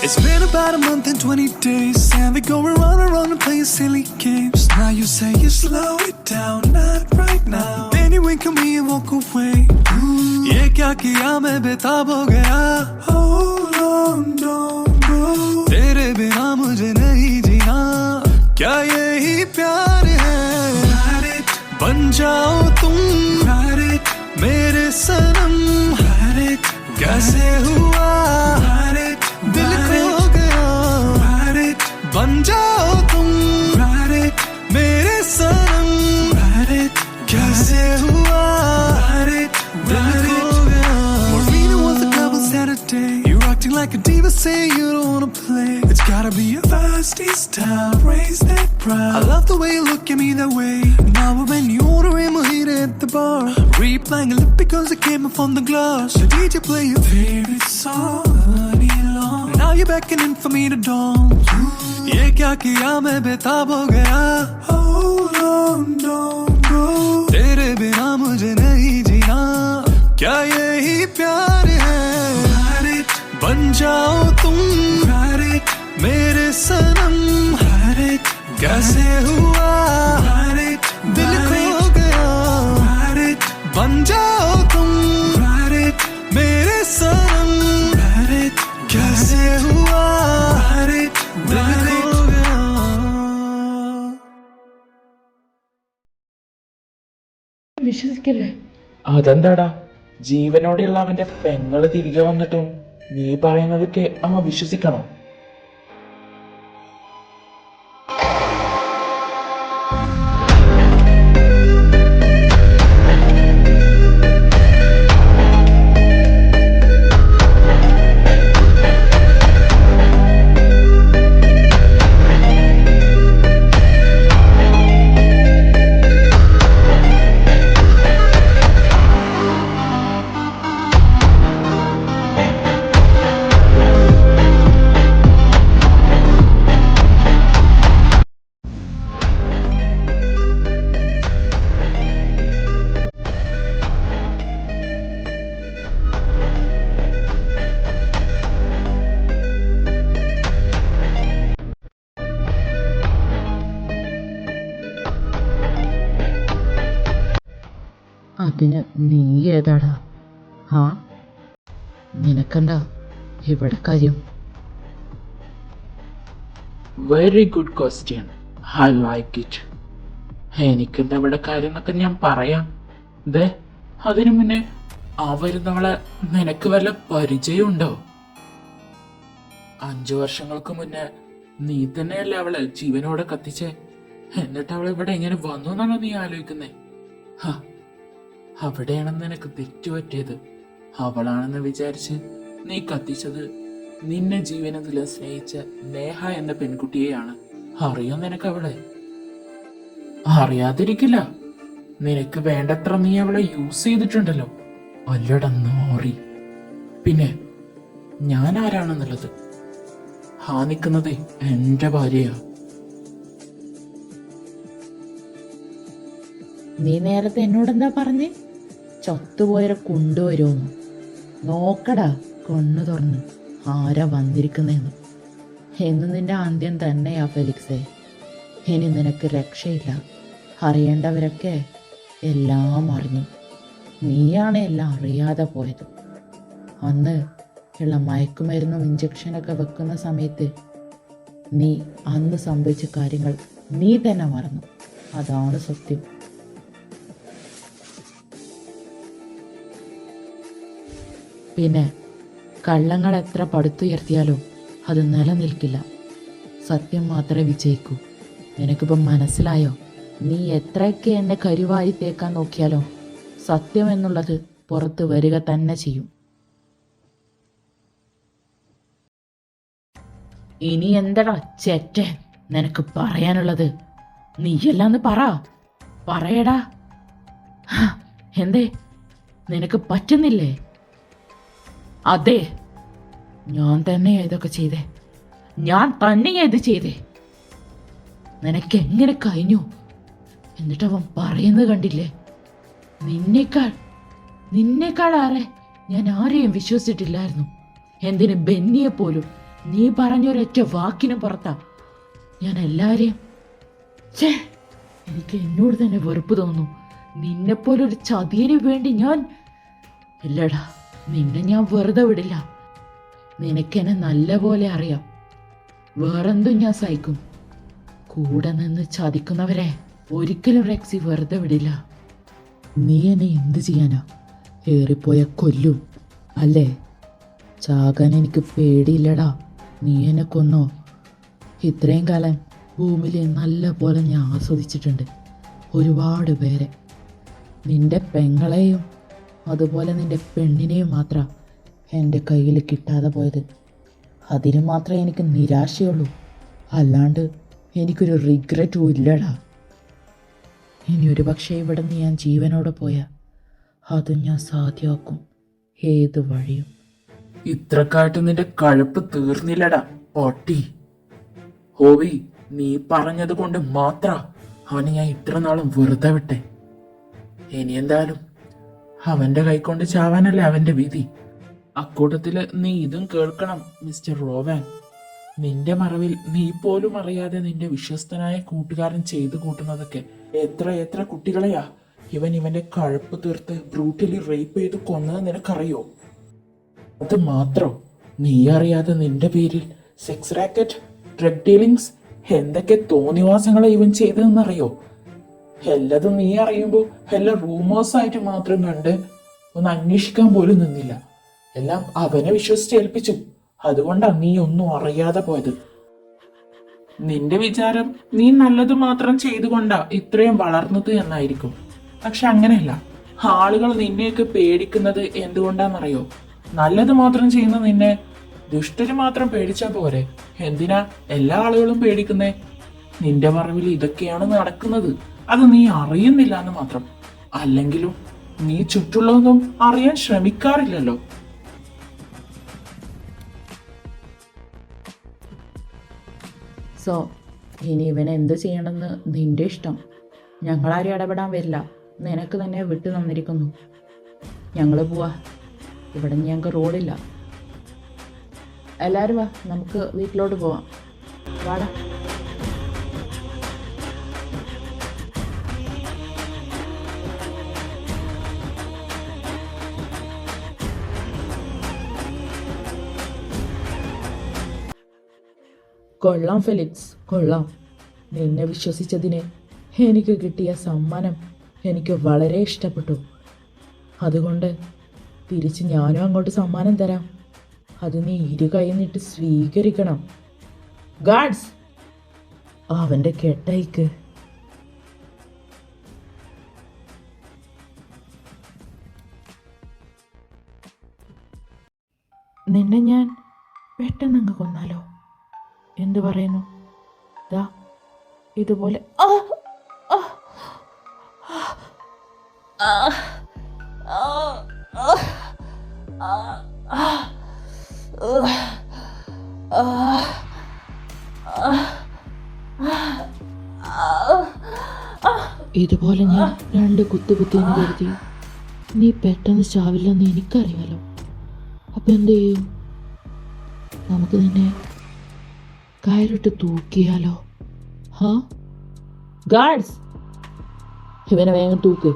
It's been about a month and 20 days, and we go around and around and play silly games. Now you say you slow it down, not right now. Then you wink at me and walk away. ये क्या किया मैं बेताब हो गया. Hold on, don't go. तेरे बिना मुझे नहीं जीना. क्या यही प्यार है? बन जाओ तुम मेरे सनम. कैसे हुआ दिल खो गया. बन जाओ तुम मेरे सनम. कैसे हुआ दिल खो गया. Marina was a double Saturday. You're acting like a diva, say you don't wanna play. It's gotta be a feisty style, raise that pride. I love the way you look at me that way. Now when you order a mojito at the bar, replaying a lip because it came up on the glass. The DJ play your favorite song all night long. Now you're beckoning for me to dance. ये क्या किया मैं बेताब हो गया. Hold on, don't go. तेरे बिना मुझे नहीं जीना. क्या यही प्यार है? बन जाओ तुम मेरे सनम. कैसे हुआ दिल खो गया. बन जाओ तुम मेरे सनम. कैसे हुआ दिल खो गया. വിശ്വസിക്കല്ലേ? അതെന്താടാ, ജീവനോടെയുള്ള അവന്റെ പെങ്ങള് തിരികെ വന്നിട്ടും നീ പറയുന്നതൊക്കെ അമ്മ വിശ്വസിക്കണോ? അതിന് നീ ഏതാടാ? ആ, നിനക്കെന്താ ഇവിടെ കാര്യം? Very good question, I like it. എനിക്കെന്താ ഇവിടെ കാര്യം എന്നൊക്കെ ഞാൻ പറയാം. ദേ, അതിനു മുന്നേ ആ വരുന്നവളെ നിനക്ക് വല്ല പരിചയമുണ്ടോ? 5 വർഷങ്ങൾക്ക് മുന്നേ നീ തന്നെയല്ലേ അവളെ ജീവനോടെ കത്തിച്ചേ. എന്നിട്ട് അവൾ ഇവിടെ എങ്ങനെ വന്നു എന്നാണോ നീ ആലോചിക്കുന്നേ? അവിടെയാണെന്ന് നിനക്ക് തെറ്റുപറ്റിയത്. അവളാണെന്ന് വിചാരിച്ച് നീ കത്തിച്ചത് നിന്നെ ജീവനത്തില് സ്നേഹിച്ച നേഹ എന്ന പെൺകുട്ടിയെയാണ്. അറിയോ നിനക്ക് അവളെ? അറിയാതിരിക്കില്ല. നിനക്ക് വേണ്ടത്ര നീ അവളെ യൂസ് ചെയ്തിട്ടുണ്ടല്ലോ. അല്ലടന്നോറി. പിന്നെ ഞാൻ ആരാണെന്നുള്ളത്? നിൽക്കുന്നത് എന്റെ ഭാര്യയാ. നീ നേരത്തെ എന്നോടെന്താ പറഞ്ഞേ? ചത്തുപോയരെ കൊണ്ടുവരുമെന്ന്. നോക്കടാ കണ്ണു തുറന്ന് ആരാ വന്നിരിക്കുന്നതെന്ന്. എന്ന് നിന്റെ ആദ്യം തന്നെയാ ഫെലിക്സേ. ഇനി നിനക്ക് രക്ഷയില്ല. അറിയേണ്ടവരൊക്കെ എല്ലാം അറിഞ്ഞു. നീയാണ് എല്ലാം അറിയാതെ പോയത്. അന്ന് ഉള്ള മയക്കുമരുന്നും ഇഞ്ചക്ഷനൊക്കെ വെക്കുന്ന സമയത്ത് നീ അന്ന് സംഭവിച്ച കാര്യങ്ങൾ നീ തന്നെ മറന്നു. അതാണ് സത്യം. പിന്നെ കള്ളങ്ങൾ എത്ര പടുത്തുയർത്തിയാലും അത് നിലനിൽക്കില്ല. സത്യം മാത്രമേ വിജയിക്കൂ. നിനക്കിപ്പം മനസ്സിലായോ? നീ എത്രയൊക്കെ എന്നെ കരുവായി തേക്കാൻ നോക്കിയാലോ സത്യം എന്നുള്ളത് പുറത്ത് വരിക തന്നെ ചെയ്യും. ഇനി എന്താടാ ചെറ്റേ നിനക്ക് പറയാനുള്ളത്? നീയല്ലാന്ന് പറയടാ. എന്തേ നിനക്ക് പറ്റുന്നില്ലേ? അതെ, ഞാൻ തന്നെയാ ഇതൊക്കെ ചെയ്തേ. ഞാൻ തന്നെയാ ഇത് ചെയ്തേ. നിനക്ക് എങ്ങനെ കഴിഞ്ഞു? എന്നിട്ടവൻ പറയുന്നത് കണ്ടില്ലേ? നിന്നേക്കാൾ ആരെ ഞാൻ ആരെയും വിശ്വസിച്ചിട്ടില്ലായിരുന്നു. എന്തിന് ബെന്നിയെ പോലും നീ പറഞ്ഞൊരൊറ്റ വാക്കിനും പുറത്താ ഞാൻ എല്ലാരെയും. ഛേ, എനിക്ക് എന്നോട് തന്നെ വെറുപ്പ് തോന്നുന്നു. നിന്നെപ്പോലൊരു ചതിയന് വേണ്ടി ഞാൻ ഇല്ലടാ, നിന്നെ ഞാൻ വെറുതെ വിടില്ല. നിനക്കെന്നെ നല്ല പോലെ അറിയാം. വേറെന്തും ഞാൻ സഹിക്കും. കൂടെ നിന്ന് ചതിക്കുന്നവരെ ഒരിക്കലും റെക്സി വെറുതെ വിടില്ല. നീ എന്നെ എന്ത് ചെയ്യാനാ? ഏറിപ്പോയ കൊല്ലും അല്ലേ? ചാകാൻ എനിക്ക് പേടിയില്ലടാ. നീ എന്നെ കൊന്നോ? ഇത്രയും കാലം ഭൂമിയിൽ നല്ല പോലെ ഞാൻ ആസ്വദിച്ചിട്ടുണ്ട് ഒരുപാട് പേരെ. നിന്റെ പെങ്ങളെയും അതുപോലെ നിന്റെ പെണ്ണിനെയും മാത്രം എൻ്റെ കയ്യിൽ കിട്ടാതെ പോയത്. അതിന് മാത്രമേ എനിക്ക് നിരാശയുള്ളൂ. അല്ലാണ്ട് എനിക്കൊരു റിഗ്രറ്റും ഇല്ലടാ. ഇനി ഒരു പക്ഷേ ഇവിടെ നിന്ന് ഞാൻ ജീവനോടെ പോയാൽ അതും ഞാൻ സാധ്യമാക്കും, ഏത് വഴിയും. ഇത്രക്കായിട്ട് നിന്റെ കഴപ്പ് തീർന്നില്ലടാ പൊട്ടി. ഹോവി, നീ പറഞ്ഞത് കൊണ്ട് മാത്ര അവനെ ഞാൻ ഇത്ര നാളും വെറുതെ വിട്ടെ. ഇനി എന്തായാലും അവന്റെ കൈക്കൊണ്ട് ചാവാനല്ലേ അവന്റെ വിധി. അക്കൂട്ടത്തില് നീ ഇതും കേൾക്കണം മിസ്റ്റർ റോവാൻ. നിന്റെ മറവിൽ നീ പോലും അറിയാതെ നിന്റെ വിശ്വസ്തനായ കൂട്ടുകാരൻ ചെയ്തു കൂട്ടുന്നതൊക്കെ എത്ര എത്ര കുട്ടികളെയാ ഇവന്റെ കഴപ്പ് തീർത്ത് ബ്രൂട്ടലി റേപ്പ് ചെയ്ത് കൊന്നത് നിനക്കറിയോ? അത് മാത്രം നീ അറിയാതെ നിന്റെ പേരിൽ സെക്സ് റാക്കറ്റ്, ഡ്രഗ് ഡീലിങ്സ്, എന്തൊക്കെ തോന്നിവാസങ്ങളെ ഇവൻ ചെയ്തതെന്നറിയോ? എല്ലാതും നീ അറിയുമ്പോൾ എല്ലാം റൂമേഴ്സ് ആയിട്ട് മാത്രം കണ്ട് ഒന്ന് അന്വേഷിക്കാൻ പോലും നിന്നില്ല. എല്ലാം അവനെ വിശ്വസിച്ച് ഏൽപ്പിച്ചു. അതുകൊണ്ടാണ് നീ ഒന്നും അറിയാതെ പോയത്. നിന്റെ വിചാരം നീ നല്ലത് മാത്രം ചെയ്തുകൊണ്ടാ ഇത്രയും വളർന്നത് എന്നായിരിക്കും. പക്ഷെ അങ്ങനെയല്ല. ആളുകൾ നിന്നെയൊക്കെ പേടിക്കുന്നത് എന്തുകൊണ്ടാണെന്നറിയോ? നല്ലത് മാത്രം ചെയ്യുന്ന നിന്നെ ദുഷ്ടര് മാത്രം പേടിച്ചാ പോരെ? എന്തിനാ എല്ലാ ആളുകളും പേടിക്കുന്നേ? നിന്റെ മറവിൽ ഇതൊക്കെയാണ് നടക്കുന്നത്. അത് നീ അറിയുന്നില്ല എന്ന് മാത്രം. അല്ലെങ്കിലും നീ ചുറ്റുള്ളതൊന്നും അറിയാൻ ശ്രമിക്കാറില്ലല്ലോ. സോ ഇനി ഇവൻ എന്ത് ചെയ്യണമെന്ന് നിന്റെ ഇഷ്ടം. ഞങ്ങളാരും ഇടപെടാൻ വരില്ല. നിനക്ക് തന്നെ വിട്ടു തന്നിരിക്കുന്നു. ഞങ്ങൾ പോവാ. ഇവിടെ ഞങ്ങൾക്ക് റോഡില്ല. എല്ലാവരും വാ, നമുക്ക് വീട്ടിലോട്ട് പോവാം. വാടാ. കൊള്ളാം ഫെലിക്സ്, കൊള്ളാം. നിന്നെ വിശ്വസിച്ചതിന് എനിക്ക് കിട്ടിയ സമ്മാനം എനിക്ക് വളരെ ഇഷ്ടപ്പെട്ടു. അതുകൊണ്ട് തിരിച്ച് ഞാനും അങ്ങോട്ട് സമ്മാനം തരാം. അത് നീ ഇരു കൈ നീട്ടി സ്വീകരിക്കണം. ഗാർഡ്സ്, അവൻ്റെ കെട്ടയക്ക്. നിന്നെ ഞാൻ പെട്ടെന്നങ്ങ് കൊന്നാലോ? എന്തു പറയുന്നു? ദാ ഇതുപോലെ. ഇതുപോലെ ഞാൻ 2 കുത്തുകുത്തിയെന്ന് കരുതി നീ പെട്ടെന്ന് ചാവില്ലെന്ന് എനിക്കറിയാലോ. അപ്പം എന്ത് ചെയ്യും? നമുക്ക് നിന്നെ കയറിട്ട് തൂക്കിയാലോ? ഹാ ഗാർഡ്സ്, ഇവനെ വേഗം തൂക്ക്.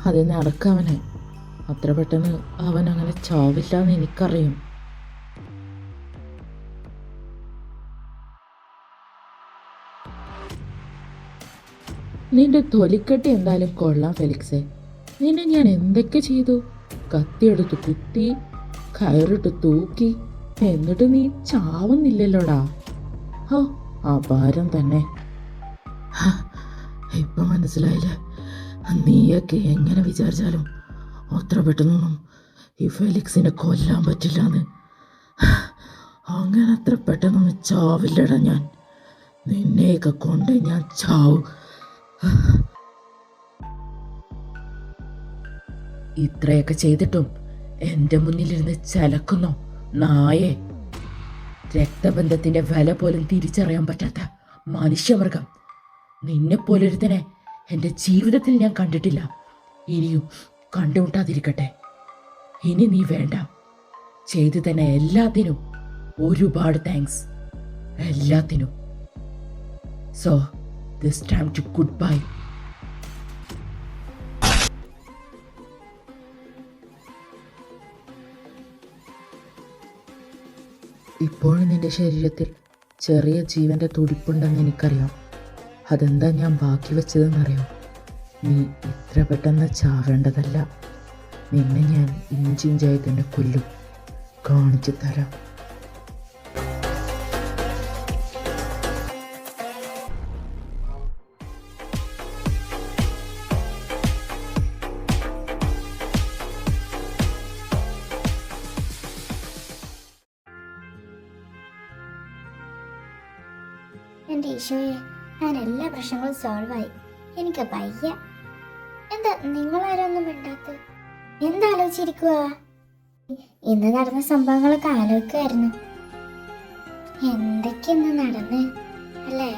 അതിന് അടക്കവനെ. അത്ര പെട്ടെന്ന് അവൻ അങ്ങനെ ചാവില്ല എന്ന് എനിക്കറിയും. നിന്റെ തൊലിക്കെട്ടി എന്തായാലും കൊള്ളാം ഫെലിക്സേ. നിന്നെ ഞാൻ എന്തൊക്കെ ചെയ്തു? കത്തിയെടുത്ത് കുത്തി, കയറിട്ട് തൂക്കി, എന്നിട്ട് നീ ചാവുന്നില്ലല്ലോടാ. ഓ, അപാരം തന്നെ. ഇപ്പൊ മനസ്സിലായില്ലേ? നീയൊക്കെ എങ്ങനെ വിചാരിച്ചാലും അത്ര പെട്ടെന്നൊന്നും ഈ ഫെലിക്സിനെ കൊല്ലാൻ പറ്റില്ലാന്ന്. അങ്ങനെ അത്ര പെട്ടെന്നൊന്നും ചാവില്ലടാ ഞാൻ. നിന്നെയൊക്കെ കൊണ്ട് ഞാൻ ചാവും. ഇത്രയൊക്കെ ചെയ്തിട്ടും എൻ്റെ മുന്നിലിരുന്ന് ചലക്കുന്നോ നായേ? രക്തബന്ധത്തിന്റെ വില പോലും തിരിച്ചറിയാൻ പറ്റാത്ത മനുഷ്യമൃഗം. നിന്നെപ്പോലൊരുത്തനെ എൻ്റെ ജീവിതത്തിൽ ഞാൻ കണ്ടിട്ടില്ല. ഇനിയും കണ്ടുമുട്ടാതിരിക്കട്ടെ. ഇനി നീ വേണ്ട. ചെയ്തു തന്നെ എല്ലാത്തിനും ഒരുപാട് താങ്ക്സ്. എല്ലാത്തിനും. So this time to good bye. ഇപ്പോഴും നിന്റെ ശരീരത്തിൽ ചെറിയ ജീവന്റെ തുടിപ്പുണ്ടെന്ന് എനിക്കറിയാം. അതെന്താ ഞാൻ ബാക്കി വെച്ചതെന്നറിയാം. നീ ഇത്ര പെട്ടെന്ന് ചാവേണ്ടതല്ല. നിന്നെ ഞാൻ ഇഞ്ചിഞ്ചായി തന്നെ കൊല്ലും. കാണിച്ചു തരാം. എൻ്റെ ഈശോയെ, ഞാൻ എല്ലാ പ്രശ്നങ്ങളും സോൾവായി. എനിക്ക് വയ്യ. എന്താ നിങ്ങളാരൊന്നും മിണ്ടാത്ത? എന്താലോചിച്ചിരിക്കുക? ഇന്ന് നടന്ന സംഭവങ്ങളൊക്കെ ആലോചിക്കുമായിരുന്നു. എന്തൊക്കെയെന്ന് നടന്ന് അല്ലേ?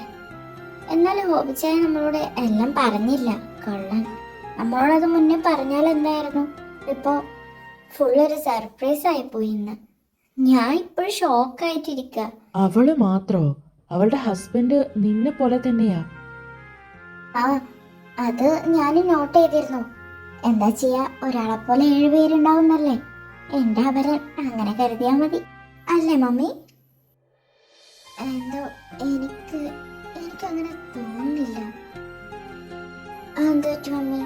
എന്നാലും ഹോബിച്ചായ നമ്മളോട് എല്ലാം പറഞ്ഞില്ല. കൊള്ളാൻ. നമ്മളോടത് മുന്നേ പറഞ്ഞാൽ എന്തായിരുന്നു? ഇപ്പോൾ ഫുള്ളൊരു സർപ്രൈസ് ആയിപ്പോയി ഇന്ന്. ഞാൻ ഇപ്പോഴും ഷോക്കായിട്ടിരിക്കുക. അവള് മാത്രോ? അവളുടെ ഹസ്ബൻഡ് നിന്നെ പോലെ തന്നെയാ. ആ, അത് ഞാൻ നോട്ട് ചെയ്തിരുന്നു. എന്താ ചെയ്യാ, ഒരാളെ പോലെ 7 പേരുണ്ടാവുന്നല്ലേ. എന്റെ അവരൻ അങ്ങനെ കരുതിയാ മതി അല്ലേ മമ്മി? എന്തോ എനിക്കങ്ങനെ തോന്നുന്നില്ല. എന്താ മമ്മി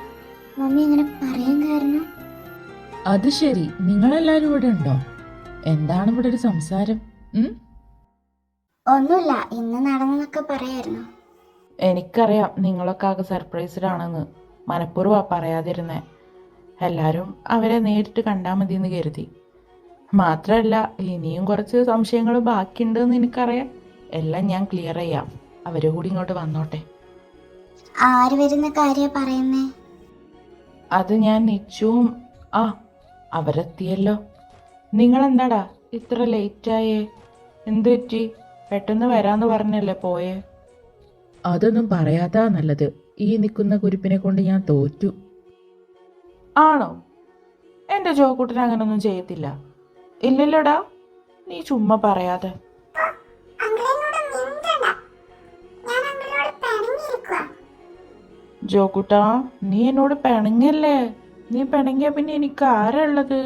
മമ്മി അങ്ങനെ പറയാൻ കാരണം? അത് ശരി, നിങ്ങളെല്ലാരും ഇവിടെ ഉണ്ടോ? എന്താണ് ഇവിടെ ഒരു സംസാരം? ഒന്നുമില്ല, ഇന്ന് നടന്നതൊക്കെ പറയായിരുന്നു. എനിക്കറിയാം നിങ്ങളൊക്കെ ആകെ സർപ്രൈസ്ഡ് ആണെന്ന്. മനഃപൂർവ്വം പറയാതിരുന്നേ. എല്ലാവരും അവരെ നേരിട്ട് കണ്ടാൽ മതി എന്ന് കരുതി. മാത്രമല്ല, ഇനിയും കുറച്ച് സംശയങ്ങൾ ബാക്കിയുണ്ടെന്ന് എനിക്കറിയാം. എല്ലാം ഞാൻ ക്ലിയർ ചെയ്യാം. അവര് കൂടി ഇങ്ങോട്ട് വന്നോട്ടെ. ആര് വരുന്ന കാര്യ പറയുന്നേ? അത് ഞാൻ നിച്ചുവും അവരെത്തിയല്ലോ. നിങ്ങളെന്താടാ ഇത്ര ലേറ്റായേ? എന്തു പറ്റി? പെട്ടെന്ന് വരാന്ന് പറഞ്ഞല്ലേ പോയേ? അതൊന്നും പറയാതാ നല്ലത്. ഈ നിൽക്കുന്ന കുരിപ്പിനെ കൊണ്ട് ഞാൻ തോറ്റു. ആണോ? എൻ്റെ ജോക്കുട്ടൻ അങ്ങനൊന്നും ചെയ്യത്തില്ല. ഇല്ലല്ലോടാ, നീ ചുമ്മാ പറയാതെ. ജോക്കുട്ടാ, നീ എന്നോട് പിണങ്ങല്ലേ? നീ പിണങ്ങിയ പിന്നെ എനിക്ക് ആരാ ഉള്ളത്?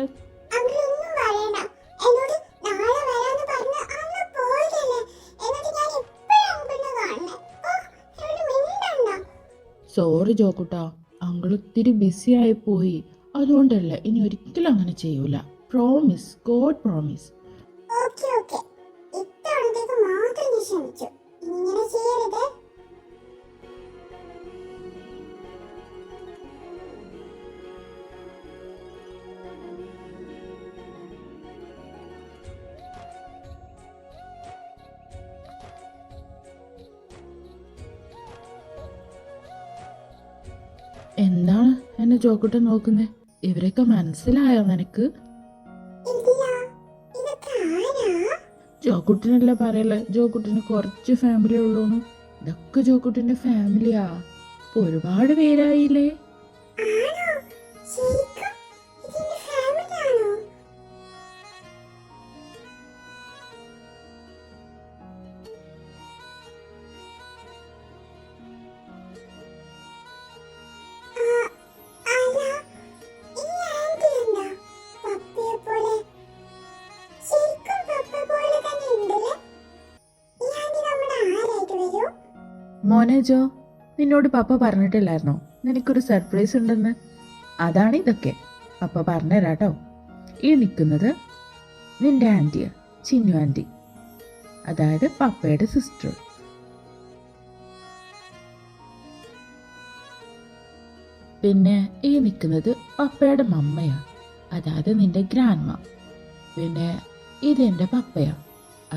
സോറി ജോക്കുട്ടാ, അങ്കിൾ ഒത്തിരി ബിസി ആയി പോയി. അതുകൊണ്ടല്ല, ഇനി ഒരിക്കലും അങ്ങനെ ചെയ്യൂല. Promise, God promise. എന്താണ് എന്നെ ജോക്കുട്ടൻ നോക്കുന്നേ? ഇവരൊക്കെ മനസ്സിലായോ നിനക്ക്? ജോക്കുട്ടനല്ല പറയല്ലേ, ജോക്കുട്ടന് കുറച്ച് ഫാമിലി ഉള്ളൂന്ന്. ഇതൊക്കെ ജോക്കുട്ടന്റെ ഫാമിലിയാ. ഇപ്പൊ ഒരുപാട് പേരായില്ലേ? മോനെ ജോ, നിന്നോട് പപ്പ പറഞ്ഞിട്ടില്ലായിരുന്നോ നിനക്കൊരു സർപ്രൈസ് ഉണ്ടെന്ന്? അതാണ് ഇതൊക്കെ. പപ്പ പറഞ്ഞുതരാട്ടോ. ഈ നിൽക്കുന്നത് നിന്റെ ആൻറ്റിയാ, ചിന്നു ആൻറ്റി. അതായത് പപ്പയുടെ സിസ്റ്റർ. പിന്നെ ഈ നിൽക്കുന്നത് പപ്പയുടെ മമ്മയാ, അതായത് നിന്റെ ഗ്രാൻഡ്മ. പിന്നെ ഇതെൻ്റെ പപ്പയാ,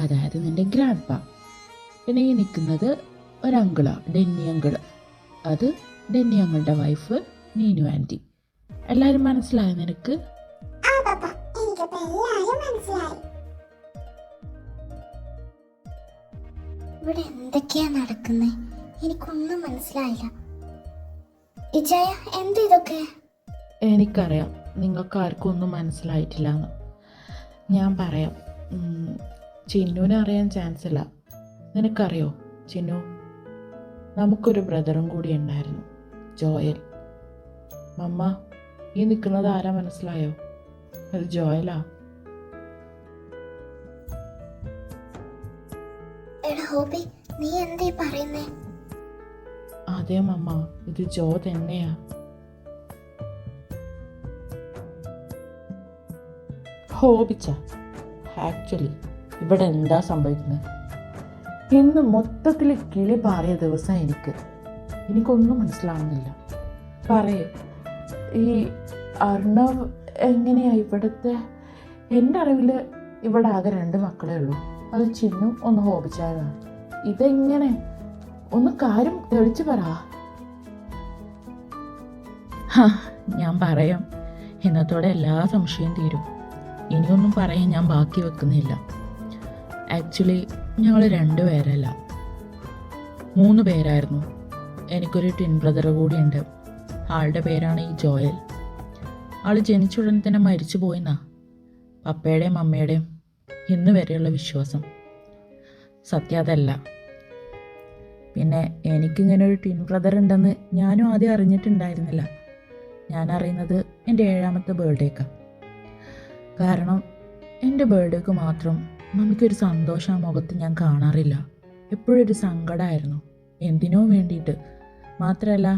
അതായത് നിന്റെ ഗ്രാൻഡ് പാ. പിന്നെ ഈ നിൽക്കുന്നത് ഒരങ്കിളാ, ഡെന്നി അങ്കിള്. അത് ഡെന്നി അങ്കിളുടെ വൈഫ് നീനു ആൻറ്റി. എല്ലാവരും മനസ്സിലായോ നിനക്ക്? ആ പപ്പ, എനിക്കിപ്പോ എല്ലാരും മനസ്സിലായി. ഇവിടെ എന്തൊക്കെയാ നടക്കുന്നേ? എനിക്കൊന്നും മനസ്സിലായില്ല. ഇജയ, എന്ത് ഇതൊക്കെ? എനിക്കറിയാം നിങ്ങൾക്ക് ആർക്കും ഒന്നും മനസ്സിലായിട്ടില്ല എന്ന്. ഞാൻ പറയാം. ചിന്നുവിനെ അറിയാൻ ചാൻസ് ഇല്ല. നിനക്കറിയോ ചിന്നു, നമുക്കൊരു ബ്രദറും കൂടി ഉണ്ടായിരുന്നു, ജോയൽ. മമ്മ, ഈ നിൽക്കുന്നത് ആരാ മനസ്സിലായോ? അത് ജോയലാ. എടാ ഹോബി, നീ എന്തീ പറയുന്നേ? അതെ മമ്മ, ഇത് ജോ തന്നെയാ. ഹോബിച്ച, ആക്ച്വലി ഇവിടെ എന്താ സംഭവിക്കുന്നത്? ഇന്ന് മൊത്തത്തിൽ കിളി പാറിയ ദിവസം എനിക്കൊന്നും മനസ്സിലാവുന്നില്ല. പറയേ, ഈ അർണവ് എങ്ങനെയാ ഇവിടുത്തെ? എൻ്റെ അറിവിൽ ഇവിടെ ആകെ 2 മക്കളേ ഉള്ളൂ. അത് ചിന്നും ഒന്ന് ഹോബിച്ചായതാണ്. ഇതെങ്ങനെ? ഒന്ന് കാര്യം തെളിച്ചു പറ. ഞാൻ പറയാം, ഇന്നത്തോടെ എല്ലാ സംശയം തീരും. ഇനിയൊന്നും പറയാൻ ഞാൻ ബാക്കി വെക്കുന്നില്ല. ആക്ച്വലി ഞങ്ങൾ 2 പേരല്ല, 3 പേരായിരുന്നു. എനിക്കൊരു ട്വിൻ ബ്രദർ കൂടിയുണ്ട്. ആളുടെ പേരാണ് ഈ ജോയൽ. ആൾ ജനിച്ച ഉടനെ തന്നെ മരിച്ചു പോയിന്നാ പപ്പയുടെയും അമ്മയുടെയും ഇന്ന് വരെയുള്ള വിശ്വാസം. സത്യം അതല്ല. പിന്നെ എനിക്കിങ്ങനെ ഒരു ട്വിൻ ബ്രദർ ഉണ്ടെന്ന് ഞാനും ആദ്യം അറിഞ്ഞിട്ടുണ്ടായിരുന്നില്ല. ഞാൻ അറിയുന്നത് എൻ്റെ 7ാമത്തെ ബർത്ത്ഡേക്കാണ്. കാരണം എൻ്റെ ബർത്ത്ഡേക്ക് മാത്രം മമ്മിക്കൊരു സന്തോഷം ആ മുഖത്ത് ഞാൻ കാണാറില്ല. എപ്പോഴൊരു സങ്കടമായിരുന്നു, എന്തിനോ വേണ്ടിയിട്ട്. മാത്രമല്ല,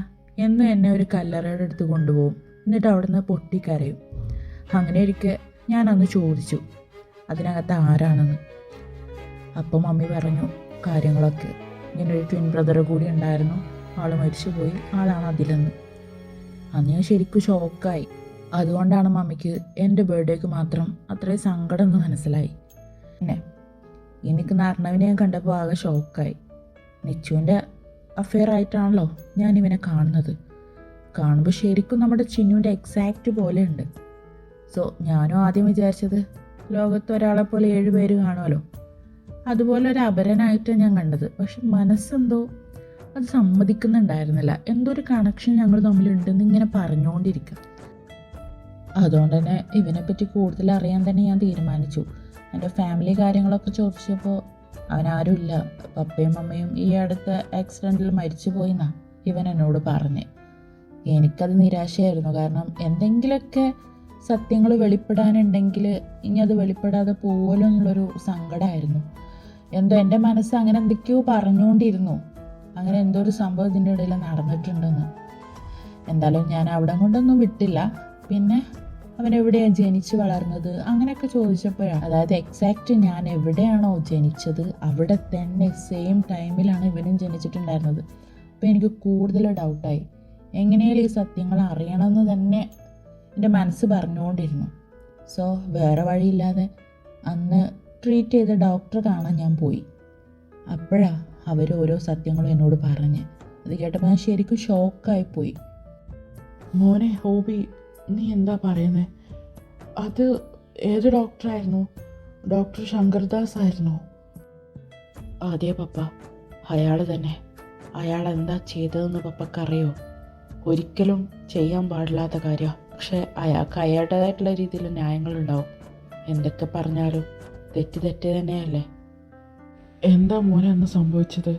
എന്നും എന്നെ ഒരു കല്ലറയുടെ അടുത്ത് കൊണ്ടുപോകും, എന്നിട്ട് അവിടുന്ന് പൊട്ടിക്കരയും. അങ്ങനെ ഒരിക്കൽ ഞാൻ അന്ന് ചോദിച്ചു അതിനകത്ത് ആരാണെന്ന്. അപ്പം മമ്മി പറഞ്ഞു കാര്യങ്ങളൊക്കെ. ഇങ്ങനൊരു ട്വിൻ ബ്രദർ കൂടി ഉണ്ടായിരുന്നു, ആൾ മരിച്ചുപോയി, ആളാണ് അതിലെന്ന്. അന്ന് ഞാൻ ശരിക്കും ഷോക്കായി. അതുകൊണ്ടാണ് മമ്മിക്ക് എൻ്റെ ബർത്ത്ഡേക്ക് മാത്രം അത്രയും സങ്കടം എന്ന് മനസ്സിലായി. പിന്നെ എനിക്ക് അർണവിനെ ഞാൻ കണ്ടപ്പോൾ ആകെ ഷോക്കായി. നിച്ചുവിൻ്റെ അഫെയർ ആയിട്ടാണല്ലോ ഞാൻ ഇവനെ കാണുന്നത്. കാണുമ്പോൾ ശരിക്കും നമ്മുടെ ചിന്നുവിൻ്റെ എക്സാക്റ്റ് പോലെ ഉണ്ട്. സോ ഞാനും ആദ്യം വിചാരിച്ചത് ലോകത്ത് ഒരാളെ പോലെ 7 പേര് കാണുമല്ലോ, അതുപോലെ ഒരു അപരനായിട്ടാണ് ഞാൻ കണ്ടത്. പക്ഷെ മനസ്സെന്തോ അത് സമ്മതിക്കുന്നുണ്ടായിരുന്നില്ല. എന്തോ ഒരു കണക്ഷൻ ഞങ്ങൾ തമ്മിലുണ്ടെന്ന് ഇങ്ങനെ പറഞ്ഞുകൊണ്ടിരിക്കുക. അതുകൊണ്ട് തന്നെ ഇവനെപ്പറ്റി കൂടുതൽ അറിയാൻ തന്നെ ഞാൻ തീരുമാനിച്ചു. എൻ്റെ ഫാമിലി കാര്യങ്ങളൊക്കെ ചോദിച്ചപ്പോൾ അവനാരുമില്ല, പപ്പയും അമ്മയും ഈ അടുത്ത ആക്സിഡൻറ്റിൽ മരിച്ചു പോയിന്നാ ഇവൻ എന്നോട് പറഞ്ഞ്. എനിക്കത് നിരാശയായിരുന്നു. കാരണം എന്തെങ്കിലുമൊക്കെ സത്യങ്ങൾ വെളിപ്പെടാനുണ്ടെങ്കിൽ ഇനി അത് വെളിപ്പെടാതെ പോലും എന്നുള്ളൊരു സങ്കടമായിരുന്നു. എന്തോ എൻ്റെ മനസ്സ് അങ്ങനെ എന്തൊക്കെയോ പറഞ്ഞുകൊണ്ടിരുന്നു, അങ്ങനെ എന്തോ ഒരു സംഭവം ഇതിൻ്റെ ഇടയിൽ നടന്നിട്ടുണ്ടെന്ന്. എന്തായാലും ഞാൻ അവിടെ കൊണ്ടൊന്നും വിട്ടില്ല. പിന്നെ അവൻ എവിടെയാണ് ജനിച്ച് വളർന്നത് അങ്ങനെയൊക്കെ ചോദിച്ചപ്പോഴാണ്, അതായത് എക്സാക്റ്റ് ഞാൻ എവിടെയാണോ ജനിച്ചത് അവിടെ തന്നെ സെയിം ടൈമിലാണ് ഇവനും ജനിച്ചിട്ടുണ്ടായിരുന്നത്. അപ്പോൾ എനിക്ക് കൂടുതൽ ഡൗട്ടായി. എങ്ങനെയാലും ഈ സത്യങ്ങൾ അറിയണമെന്ന് തന്നെ എൻ്റെ മനസ്സ് പറഞ്ഞുകൊണ്ടിരുന്നു. സോ വേറെ വഴിയില്ലാതെ അന്ന് ട്രീറ്റ് ചെയ്ത ഡോക്ടറെ കാണാൻ ഞാൻ പോയി. അപ്പോഴാണ് അവർ ഓരോ സത്യങ്ങളും എന്നോട് പറഞ്ഞ്. അത് കേട്ടപ്പോൾ ഞാൻ ശരിക്കും ഷോക്കായിപ്പോയി. മോനെ ഹോബി, നീ എന്താ പറയുന്നത്? അത് ഏത് ഡോക്ടറായിരുന്നു? ഡോക്ടർ ശങ്കർദാസ് ആയിരുന്നോ? അതെ പപ്പ, അയാൾ തന്നെ. അയാൾ എന്താ ചെയ്തതെന്ന് പപ്പക്കറിയോ? ഒരിക്കലും ചെയ്യാൻ പാടില്ലാത്ത കാര്യമാണ്. പക്ഷെ അയാൾക്ക് അയാളുടേതായിട്ടുള്ള രീതിയിൽ ന്യായങ്ങളുണ്ടാവും. എന്തൊക്കെ പറഞ്ഞാലും തെറ്റ് തന്നെയല്ലേ. എന്താ മോനെ അന്ന് സംഭവിച്ചത്?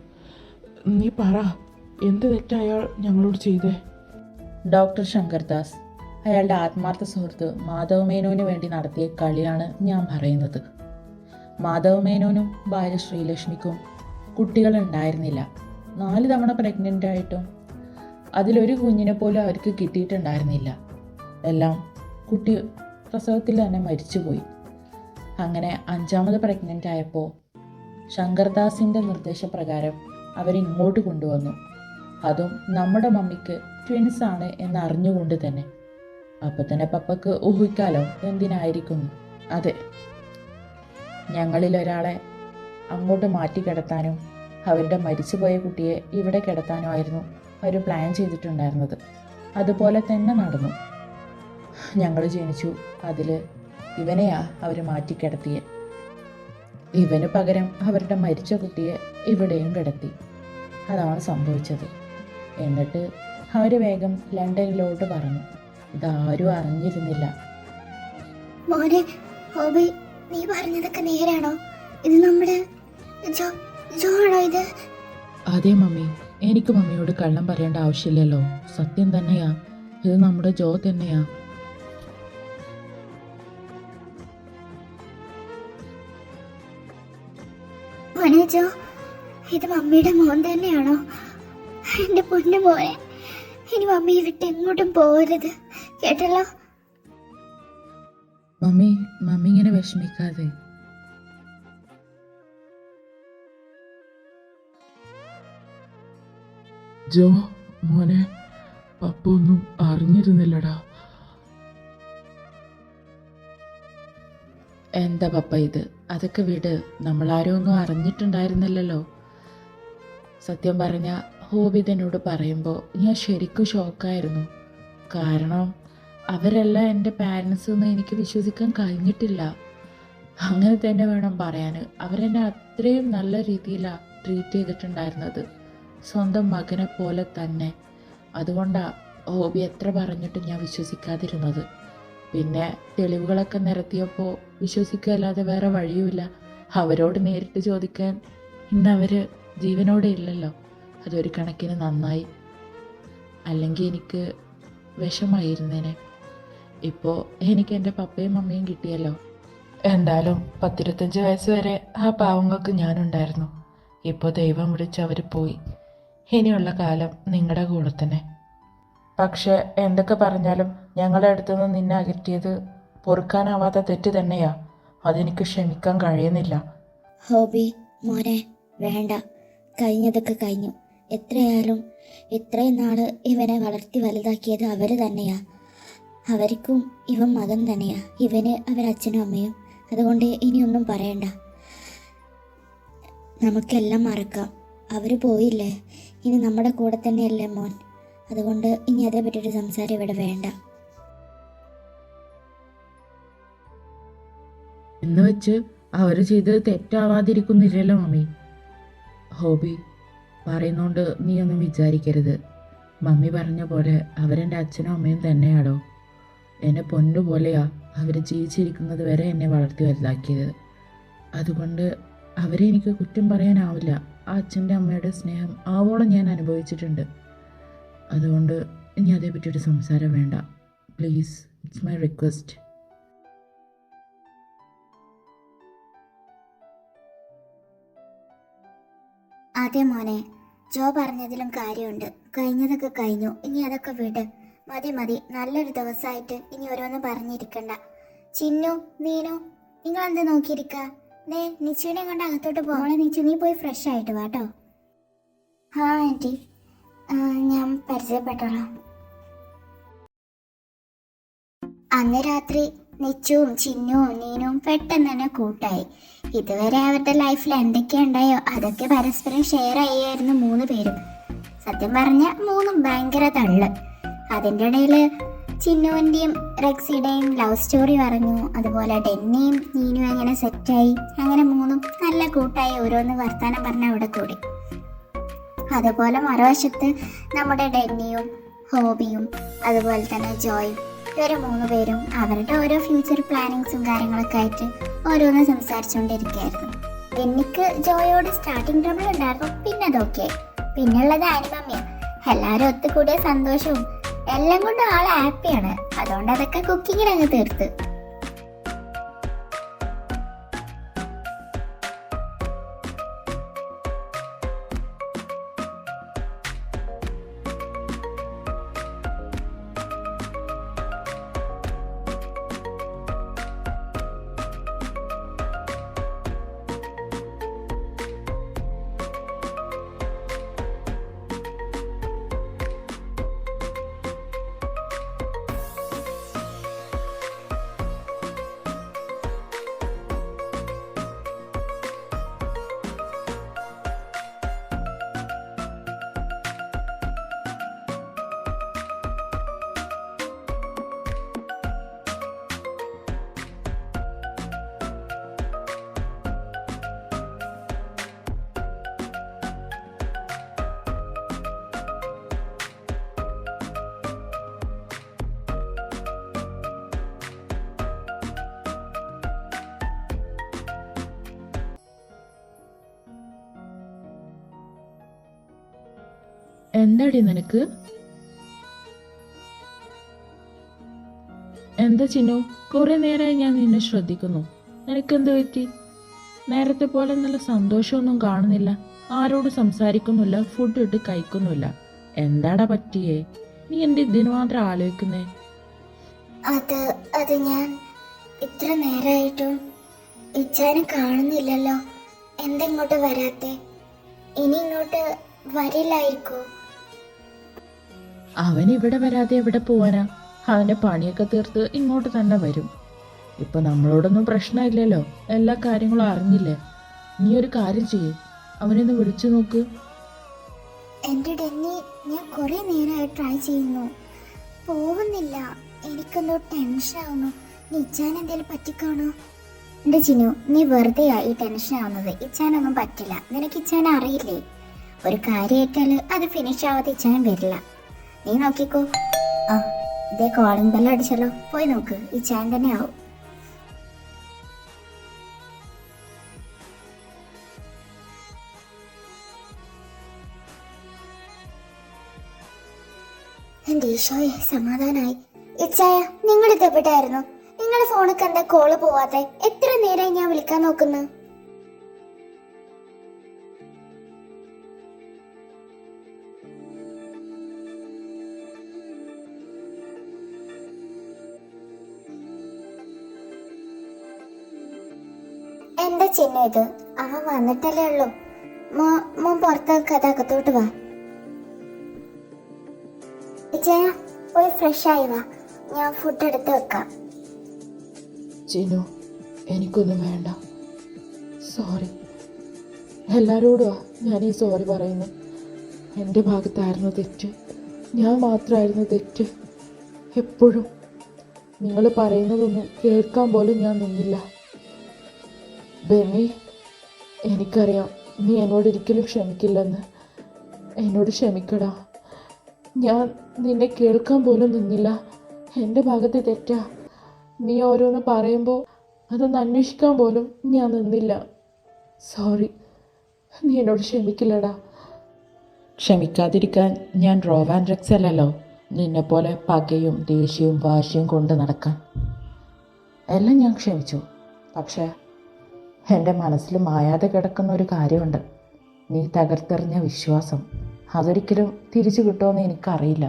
നീ പറ, എന്ത് തെറ്റാ അയാൾ ഞങ്ങളോട് ചെയ്തേ? ഡോക്ടർ ശങ്കർദാസ് അയാളുടെ ആത്മാർത്ഥ സുഹൃത്ത് മാധവ് മേനോന് വേണ്ടി നടത്തിയ കളിയാണ് ഞാൻ പറയുന്നത്. മാധവ് മേനോനും ഭാര്യ ശ്രീലക്ഷ്മിക്കും കുട്ടികളുണ്ടായിരുന്നില്ല. 4 തവണ പ്രഗ്നൻ്റ് ആയിട്ടും അതിലൊരു കുഞ്ഞിനെ പോലും അവർക്ക് കിട്ടിയിട്ടുണ്ടായിരുന്നില്ല. എല്ലാം കുട്ടി പ്രസവത്തിൽ തന്നെ മരിച്ചുപോയി. അങ്ങനെ 5ാമത് പ്രഗ്നൻ്റ് ആയപ്പോൾ ശങ്കർദാസിൻ്റെ നിർദ്ദേശപ്രകാരം അവരിങ്ങോട്ട് കൊണ്ടുവന്നു. അതും നമ്മുടെ മമ്മിക്ക് ട്വിൻസാണ് എന്നറിഞ്ഞുകൊണ്ട് തന്നെ. അപ്പം തന്നെ പപ്പക്ക് ഊഹിക്കാലോ എന്തിനായിരിക്കും. അതെ, ഞങ്ങളിൽ ഒരാളെ അങ്ങോട്ട് മാറ്റി കിടത്താനും അവരുടെ മരിച്ചുപോയ കുട്ടിയെ ഇവിടെ കിടത്താനും ആയിരുന്നു അവർ പ്ലാൻ ചെയ്തിട്ടുണ്ടായിരുന്നത്. അതുപോലെ തന്നെ നടന്നു. ഞങ്ങൾ ജനിച്ചു, അതിൽ ഇവനെയാ അവർ മാറ്റിക്കിടത്തിയെ. ഇവന് പകരം അവരുടെ മരിച്ച കുട്ടിയെ ഇവിടെയും കിടത്തി. അതാണ് സംഭവിച്ചത്. എന്നിട്ട് അവർ വേഗം ലണ്ടനിലോട്ട് പറഞ്ഞു. ഇതാരും അറിഞ്ഞിരുന്നില്ല. മോനെ ഹോബി, നീ പറഞ്ഞതൊക്കെ നേരാണോ? ഇത് നമ്മുടെ ജോ ആണോ ഇത്? അതെ മമ്മി, എനിക്ക് മമ്മിയോട് കള്ളം പറയേണ്ട ആവശ്യമില്ലല്ലോ. സത്യം തന്നെയാ, ഇത് നമ്മുടെ ജോ തന്നെയാ. മോനെ ജോ, ഇത് മമ്മിയുടെ മോൻ തന്നെയാണോ? എൻ്റെ പൊന്നു മോനെ, ഇനി മമ്മിയെ വിട്ട് എങ്ങോട്ടും പോകരുത്, കേട്ടല്ലോ? മമ്മി ഇങ്ങനെ വിഷമിക്കാതെ. ജോ മോനെ, പപ്പ ഒന്നും അറിഞ്ഞിരുന്നില്ലടാ. എന്താ പപ്പ ഇത്? അതൊക്കെ വിട്, നമ്മളാരും ഒന്നും അറിഞ്ഞിട്ടുണ്ടായിരുന്നില്ലല്ലോ. സത്യം പറഞ്ഞ ഹോബി എന്നോട് പറയുമ്പോൾ ഞാൻ ശരിക്കും ഷോക്കായിരുന്നു. കാരണം അവരെല്ലാം എൻ്റെ പാരൻസ് എന്ന് എനിക്ക് വിശ്വസിക്കാൻ കഴിഞ്ഞിട്ടില്ല. അങ്ങനെ തന്നെ വേണം പറയാൻ. അവരെന്നെ അത്രയും നല്ല രീതിയിലാണ് ട്രീറ്റ് ചെയ്തിട്ടുണ്ടായിരുന്നത്, സ്വന്തം മകനെ പോലെ തന്നെ. അതുകൊണ്ടാണ് ഹോബി എത്ര പറഞ്ഞിട്ടും ഞാൻ വിശ്വസിക്കാതിരുന്നത്. പിന്നെ തെളിവുകളൊക്കെ നിരത്തിയപ്പോൾ വിശ്വസിക്കുകയല്ലാതെ വേറെ വഴിയുമില്ല. അവരോട് നേരിട്ട് ചോദിക്കാൻ ഇന്നവർ ജീവനോടെ ഇല്ലല്ലോ. അതൊരു കണക്കിന് നന്നായി, അല്ലെങ്കിൽ എനിക്ക് വിഷമായിരുന്നേനെ. ഇപ്പോൾ എനിക്ക് എൻ്റെ പപ്പയും മമ്മിയും കിട്ടിയല്ലോ. എന്തായാലും 10-25 വയസ്സ് വരെ ആ പാവങ്ങൾക്ക് ഞാനുണ്ടായിരുന്നു. ഇപ്പോൾ ദൈവം വിളിച്ച് അവർ പോയി. ഇനിയുള്ള കാലം നിങ്ങളുടെ കൂടെ തന്നെ. പക്ഷെ എന്തൊക്കെ പറഞ്ഞാലും ഞങ്ങളുടെ അടുത്തുനിന്ന് നിന്നെ അകറ്റിയത് പൊറുക്കാനാവാത്ത തെറ്റ് തന്നെയാ. അതെനിക്ക് ക്ഷമിക്കാൻ കഴിയുന്നില്ല. ഹോബി മോനെ, വേണ്ട, കഴിഞ്ഞതൊക്കെ കഴിഞ്ഞു. എത്രയായാലും ഇത്രയും നാള് ഇവനെ വളർത്തി വലുതാക്കിയത് അവർ തന്നെയാ. അവർക്കും ഇവൻ മകൻ തന്നെയാ, ഇവന് അവരച്ഛനും അമ്മയും. അതുകൊണ്ട് ഇനിയൊന്നും പറയണ്ട, നമുക്കെല്ലാം മറക്കാം. അവർ പോയില്ലേ, ഇനി നമ്മുടെ കൂടെ തന്നെയല്ലേ മോൻ. അതുകൊണ്ട് ഇനി അതേ പറ്റിയൊരു സംസാരം ഇവിടെ വേണ്ട. എന്ന് വെച്ച് അവർ ചെയ്തത് തെറ്റാവാതിരിക്കുന്നില്ലല്ലോ മമ്മി. ഹോബി പറയുന്നോണ്ട് നീ ഒന്നും വിചാരിക്കരുത്. മമ്മി പറഞ്ഞ പോലെ അവരെൻ്റെ അച്ഛനും അമ്മയും തന്നെയാടോ. എന്നെ പൊന്നുപോലെയാ അവർ ജീവിച്ചിരിക്കുന്നത് വരെ എന്നെ വളർത്തി വലുതാക്കിയത്. അതുകൊണ്ട് അവരെ എനിക്ക് കുറ്റം പറയാനാവില്ല. ആ അച്ഛൻ്റെ അമ്മയുടെ സ്നേഹം ആവോളം ഞാൻ അനുഭവിച്ചിട്ടുണ്ട്. അതുകൊണ്ട് ഇനി അതേപറ്റിയൊരു സംസാരം വേണ്ട, പ്ലീസ്. It's my request. അതെ മോനെ, ജോ പറഞ്ഞതിലും കാര്യമുണ്ട്. കഴിഞ്ഞതൊക്കെ കഴിഞ്ഞു, ഇനി അതൊക്കെ വിട്. മതി, നല്ലൊരു ദിവസമായിട്ട് ഇനി ഓരോന്നും പറഞ്ഞിരിക്കണ്ട. ചിന്നു, നീനു, നിങ്ങളെന്ത് നോക്കിയിരിക്ക? നിച്ചുവിനെ കൊണ്ട് അകത്തോട്ട് പോകണേ. നിച്ചു, നീ പോയി ഫ്രഷ് ആയിട്ട് വാട്ടോ. ആ ആൻറ്റി, ഞാൻ പരിചയപ്പെട്ടോളാം. അന്ന് രാത്രി നിച്ചുവും ചിന്നുവും നീനും പെട്ടെന്ന് തന്നെ കൂട്ടായി. ഇതുവരെ അവരുടെ ലൈഫിൽ എന്തൊക്കെ ഉണ്ടായോ അതൊക്കെ പരസ്പരം ഷെയർ ചെയ്യായിരുന്നു 3 പേരും. സത്യം പറഞ്ഞ 3ഉം ഭയങ്കര തള്ള്. അതിൻ്റെ ഇടയിൽ ചിന്നുവിൻ്റെയും റെക്സിയുടെയും ലവ് സ്റ്റോറി പറഞ്ഞു. അതുപോലെ ഡെന്നിയും നീനും അങ്ങനെ സെറ്റായി. അങ്ങനെ 3ഉം നല്ല കൂട്ടായി ഓരോന്ന് വർത്താനം പറഞ്ഞ അവിടെ കൂടി. അതുപോലെ മറുവശത്ത് നമ്മുടെ ഡെന്നിയും ഹോബിയും അതുപോലെ തന്നെ ജോയും, ഇവർ 3 പേരും അവരുടെ ഓരോ ഫ്യൂച്ചർ പ്ലാനിങ്സും കാര്യങ്ങളൊക്കെ ആയിട്ട് ഓരോന്ന് സംസാരിച്ചുകൊണ്ടിരിക്കുകയായിരുന്നു. ഡെന്നിക്ക് ജോയോട് സ്റ്റാർട്ടിങ് ട്രബിൾ ഉണ്ടായിരുന്നു, പിന്നെ അതൊക്കെ. പിന്നുള്ളത് ആനിമമ്യ. എല്ലാവരും ഒത്തുകൂടിയ സന്തോഷവും എല്ലാം കൊണ്ടും ആൾ ഹാപ്പിയാണ്. അതുകൊണ്ട് അതൊക്കെ കുക്കിങ്ങിലങ്ങ് തീർത്ത്. എന്താടി നിനക്ക്? എന്താ ചിന്നു, കുറെ നേരമായി ഞാൻ നിന്നെ ശ്രദ്ധിക്കുന്നു. നിനക്കെന്ത് പറ്റി? നേരത്തെ പോലെ നല്ല സന്തോഷമൊന്നും കാണുന്നില്ല, ആരോട് സംസാരിക്കുന്നില്ല, ഫുഡ് ഇട്ട് കഴിക്കുന്നില്ല. എന്താടാ പറ്റിയേ? നീ എന്ത് ഇതിന് മാത്രം ആലോചിക്കുന്നേ? അത് ഞാൻ ഇത്ര നേരമായിട്ടും ഇച്ചാനെ കാണുന്നില്ലല്ലോ. എന്തെങ്ങോട്ട് വരാത്തെ? ഇനി ഇങ്ങോട്ട് വരില്ലായിരിക്കോ? അവൻ ഇവിടെ വരാതെ എവിടെ പോവാനാ? അവന്റെ പണിയൊക്കെ തീർത്ത് ഇങ്ങോട്ട് തന്നെ വരും. ഇപ്പൊ നമ്മളോടൊന്നും പ്രശ്നമില്ലല്ലോ, എല്ലാ കാര്യങ്ങളും അറിഞ്ഞില്ലേ. നീ ഒരു കാര്യം ചെയ്യേ, അവനൊന്ന് വിളിച്ചു നോക്ക്. എൻ്റെ ഡെന്നി, ഞാൻ കുറെ നേരമായി ട്രൈ ചെയ്യുന്നു, പോകുന്നില്ല. എനിക്കൊന്ന് ടെൻഷൻ ആവുന്നു. നീ ഇച്ചാൻ എന്തെങ്കിലും പറ്റിക്കാണോ? എൻ്റെ ചിന്നു, നീ വെറുതെയാ ഈ ടെൻഷൻ ആവുന്നത്. ഇച്ചാനൊന്നും പറ്റില്ല. നിനക്ക് ഇച്ചാനെ അറിയില്ലേ? ഒരു കാര്യമായിട്ടാൽ അത് ഫിനിഷ് ആവാതെ ഇച്ചാൻ വരില്ല. നീ നോക്കിക്കോ. ആ, ഇതേ കോളിംഗ് ബെല്ല് അടിച്ചല്ലോ, പോയി നോക്ക്. ഇച്ചാൻ തന്നെ ആവും. എൻ്റെ ഈശോയെ, സമാധാനായി. ഇച്ചായ, നിങ്ങളിത് എവിടെയായിരുന്നു? നിങ്ങളുടെ ഫോണിൽ എന്താ കോള് പോവാതെ? എത്ര നേരമായി ഞാൻ വിളിക്കാൻ നോക്കുന്നു. എന്താ ചിഹ്നം ഇത്? അവൻ വന്നിട്ടല്ലേ ഉള്ളൂ. മോൻ പുറത്തേക്ക് അകത്തോട്ട് വാ. ഇച്ചായ, പോയി ഫ്രഷ് ആയി വാ, ഞാൻ ഫുഡ് എടുത്ത് വെക്കാം. ചിന്നു, എനിക്കൊന്നും വേണ്ട, സോറി. എല്ലാവരോടും ഞാൻ ഈ സോറി പറയുന്നു. എൻ്റെ ഭാഗത്തായിരുന്നു തെറ്റ്, ഞാൻ മാത്രമായിരുന്നു തെറ്റ്. എപ്പോഴും നിങ്ങൾ പറയുന്നതൊന്നും കേൾക്കാൻ പോലും ഞാൻ നിന്നില്ല. ബെന്നി, എനിക്കറിയാം നീ എന്നോടൊരിക്കലും ക്ഷമിക്കില്ലെന്ന്. എന്നോട് ക്ഷമിക്കടാ. ഞാൻ നിന്നെ കേൾക്കാൻ പോലും നിന്നില്ല. എൻ്റെ ഭാഗത്ത് തെറ്റാ. നീ ഓരോന്ന് പറയുമ്പോൾ അതൊന്ന് അന്വേഷിക്കാൻ പോലും ഞാൻ നിന്നില്ല. സോറി, നീ എന്നോട് ക്ഷമിക്കില്ലടാ. ക്ഷമിക്കാതിരിക്കാൻ ഞാൻ റോവാൻ റെക്സ് അല്ലല്ലോ, നിന്നെപ്പോലെ പകയും ദേഷ്യവും വാശിയും കൊണ്ട് നടക്കാൻ. എല്ലാം ഞാൻ ക്ഷമിച്ചു. പക്ഷേ എൻ്റെ മനസ്സിൽ മായാതെ കിടക്കുന്ന ഒരു കാര്യമുണ്ട്. നീ തകർത്തെറിഞ്ഞ വിശ്വാസം. അതൊരിക്കലും തിരിച്ചു കിട്ടുമെന്ന് എനിക്കറിയില്ല.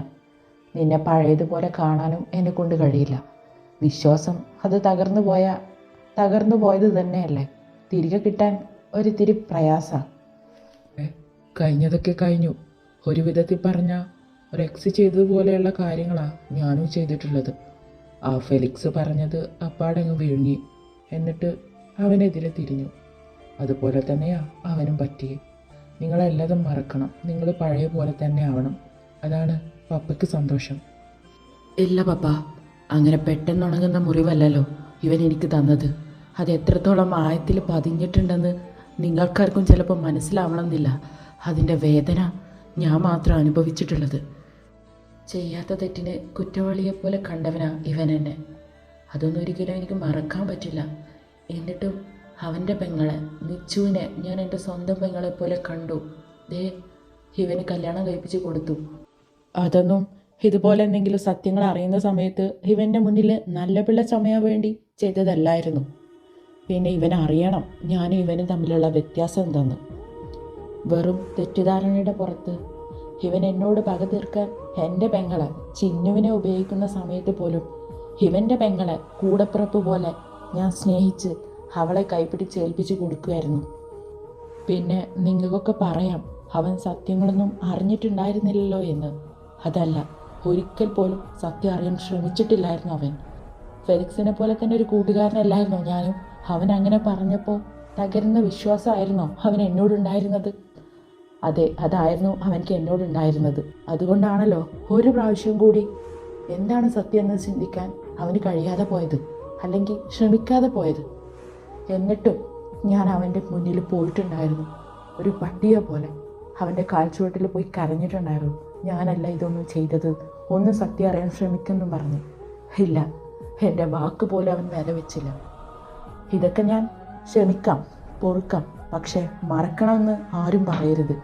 നിന്നെ പഴയതുപോലെ കാണാനും എന്നെ കൊണ്ട് കഴിയില്ല. വിശ്വാസം അത് തകർന്നു പോയത് തന്നെയല്ലേ. തിരികെ കിട്ടാൻ ഒരിത്തിരി പ്രയാസമാണ്. കഴിഞ്ഞതൊക്കെ കഴിഞ്ഞു. ഒരു വിധത്തിൽ പറഞ്ഞാൽ ഒരു എക്സ് ചെയ്തതുപോലെയുള്ള കാര്യങ്ങളാണ് ഞാനും ചെയ്തിട്ടുള്ളത്. ആ ഫെലിക്സ് പറഞ്ഞത് അപ്പാടങ്ങ് വിഴുങ്ങി, എന്നിട്ട് അവനെതിരെ തിരിഞ്ഞു. അതുപോലെ തന്നെയാ അവനും പറ്റിയേ. നിങ്ങളെല്ലാതും മറക്കണം. നിങ്ങൾ പഴയ പോലെ തന്നെ ആവണം. അതാണ് പപ്പയ്ക്ക് സന്തോഷം. ഇല്ല പപ്പ, അങ്ങനെ പെട്ടെന്നുണങ്ങുന്ന മുറിവല്ലല്ലോ ഇവൻ എനിക്ക് തന്നത്. അത് എത്രത്തോളം ആഴത്തിൽ പതിഞ്ഞിട്ടുണ്ടെന്ന് നിങ്ങൾക്കാർക്കും ചിലപ്പോൾ മനസ്സിലാവണമെന്നില്ല. അതിൻ്റെ വേദന ഞാൻ മാത്രം അനുഭവിച്ചിട്ടുള്ളത്. ചെയ്യാത്ത തെറ്റിന് കുറ്റവാളിയെപ്പോലെ കണ്ടവനാ ഇവൻ എന്നെ. അതൊന്നും ഒരിക്കലും എനിക്ക് മറക്കാൻ പറ്റില്ല. എന്നിട്ടും അവൻ്റെ പെങ്ങളെ നിച്ചുവിനെ ഞാൻ എൻ്റെ സ്വന്തം പെങ്ങളെ പോലെ കണ്ടു. ഇവന് കല്യാണം കഴിപ്പിച്ച് കൊടുത്തു. അതൊന്നും ഇതുപോലെ എന്തെങ്കിലും സത്യങ്ങൾ അറിയുന്ന സമയത്ത് ഇവൻ്റെ മുന്നിൽ നല്ല പിള്ള ചമയാൻ വേണ്ടി ചെയ്തതല്ലായിരുന്നു. പിന്നെ ഇവൻ അറിയണം ഞാനും ഇവനും തമ്മിലുള്ള വ്യത്യാസം എന്തെന്ന്. വെറും തെറ്റിദ്ധാരണയുടെ പുറത്ത് ഇവൻ എന്നോട് പക തീർക്കാൻ എൻ്റെ പെങ്ങളെ ചിന്നുവിനെ ഉപയോഗിക്കുന്ന സമയത്ത് പോലും ഇവൻ്റെ പെങ്ങളെ കൂടപ്പിറപ്പ് പോലെ ഞാൻ സ്നേഹിച്ച് അവളെ കൈപ്പിടിച്ചേൽപ്പിച്ച് കൊടുക്കുമായിരുന്നു. പിന്നെ നിങ്ങൾക്കൊക്കെ പറയാം അവൻ സത്യങ്ങളൊന്നും അറിഞ്ഞിട്ടുണ്ടായിരുന്നില്ലല്ലോ എന്ന്. അതല്ല, ഒരിക്കൽ പോലും സത്യം അറിയാൻ ശ്രമിച്ചിട്ടില്ലായിരുന്നു അവൻ. ഫെലിക്സിനെ പോലെ തന്നെ ഒരു കൂട്ടുകാരനല്ലായിരുന്നോ ഞാനും? അവൻ അങ്ങനെ പറഞ്ഞപ്പോൾ തകരുന്ന വിശ്വാസമായിരുന്നോ അവൻ എന്നോടുണ്ടായിരുന്നത്? അതെ, അതായിരുന്നു അവൻക്ക് എന്നോടുണ്ടായിരുന്നത്. അതുകൊണ്ടാണല്ലോ ഒരു പ്രാവശ്യം കൂടി എന്താണ് സത്യം എന്ന് ചിന്തിക്കാൻ അവന് കഴിയാതെ പോയത്, അല്ലെങ്കിൽ ശ്രമിക്കാതെ പോയത്. എന്നിട്ടും ഞാൻ അവൻ്റെ മുന്നിൽ പോയിട്ടുണ്ടായിരുന്നു. ഒരു പട്ടിയെ പോലെ അവൻ്റെ കാൽച്ചുവട്ടിൽ പോയി കരഞ്ഞിട്ടുണ്ടായിരുന്നു. ഞാനല്ല ഇതൊന്നും ചെയ്തത്, ഒന്ന് സത്യം അറിയാൻ ശ്രമിക്കുന്നു പറഞ്ഞ്. ഇല്ല, എൻ്റെ വാക്ക് പോലും അവൻ വില വെച്ചില്ല. ഇതൊക്കെ ഞാൻ ക്ഷമിക്കാം, പൊറുക്കാം, പക്ഷേ മറക്കണമെന്ന് ആരും പറയരുത്.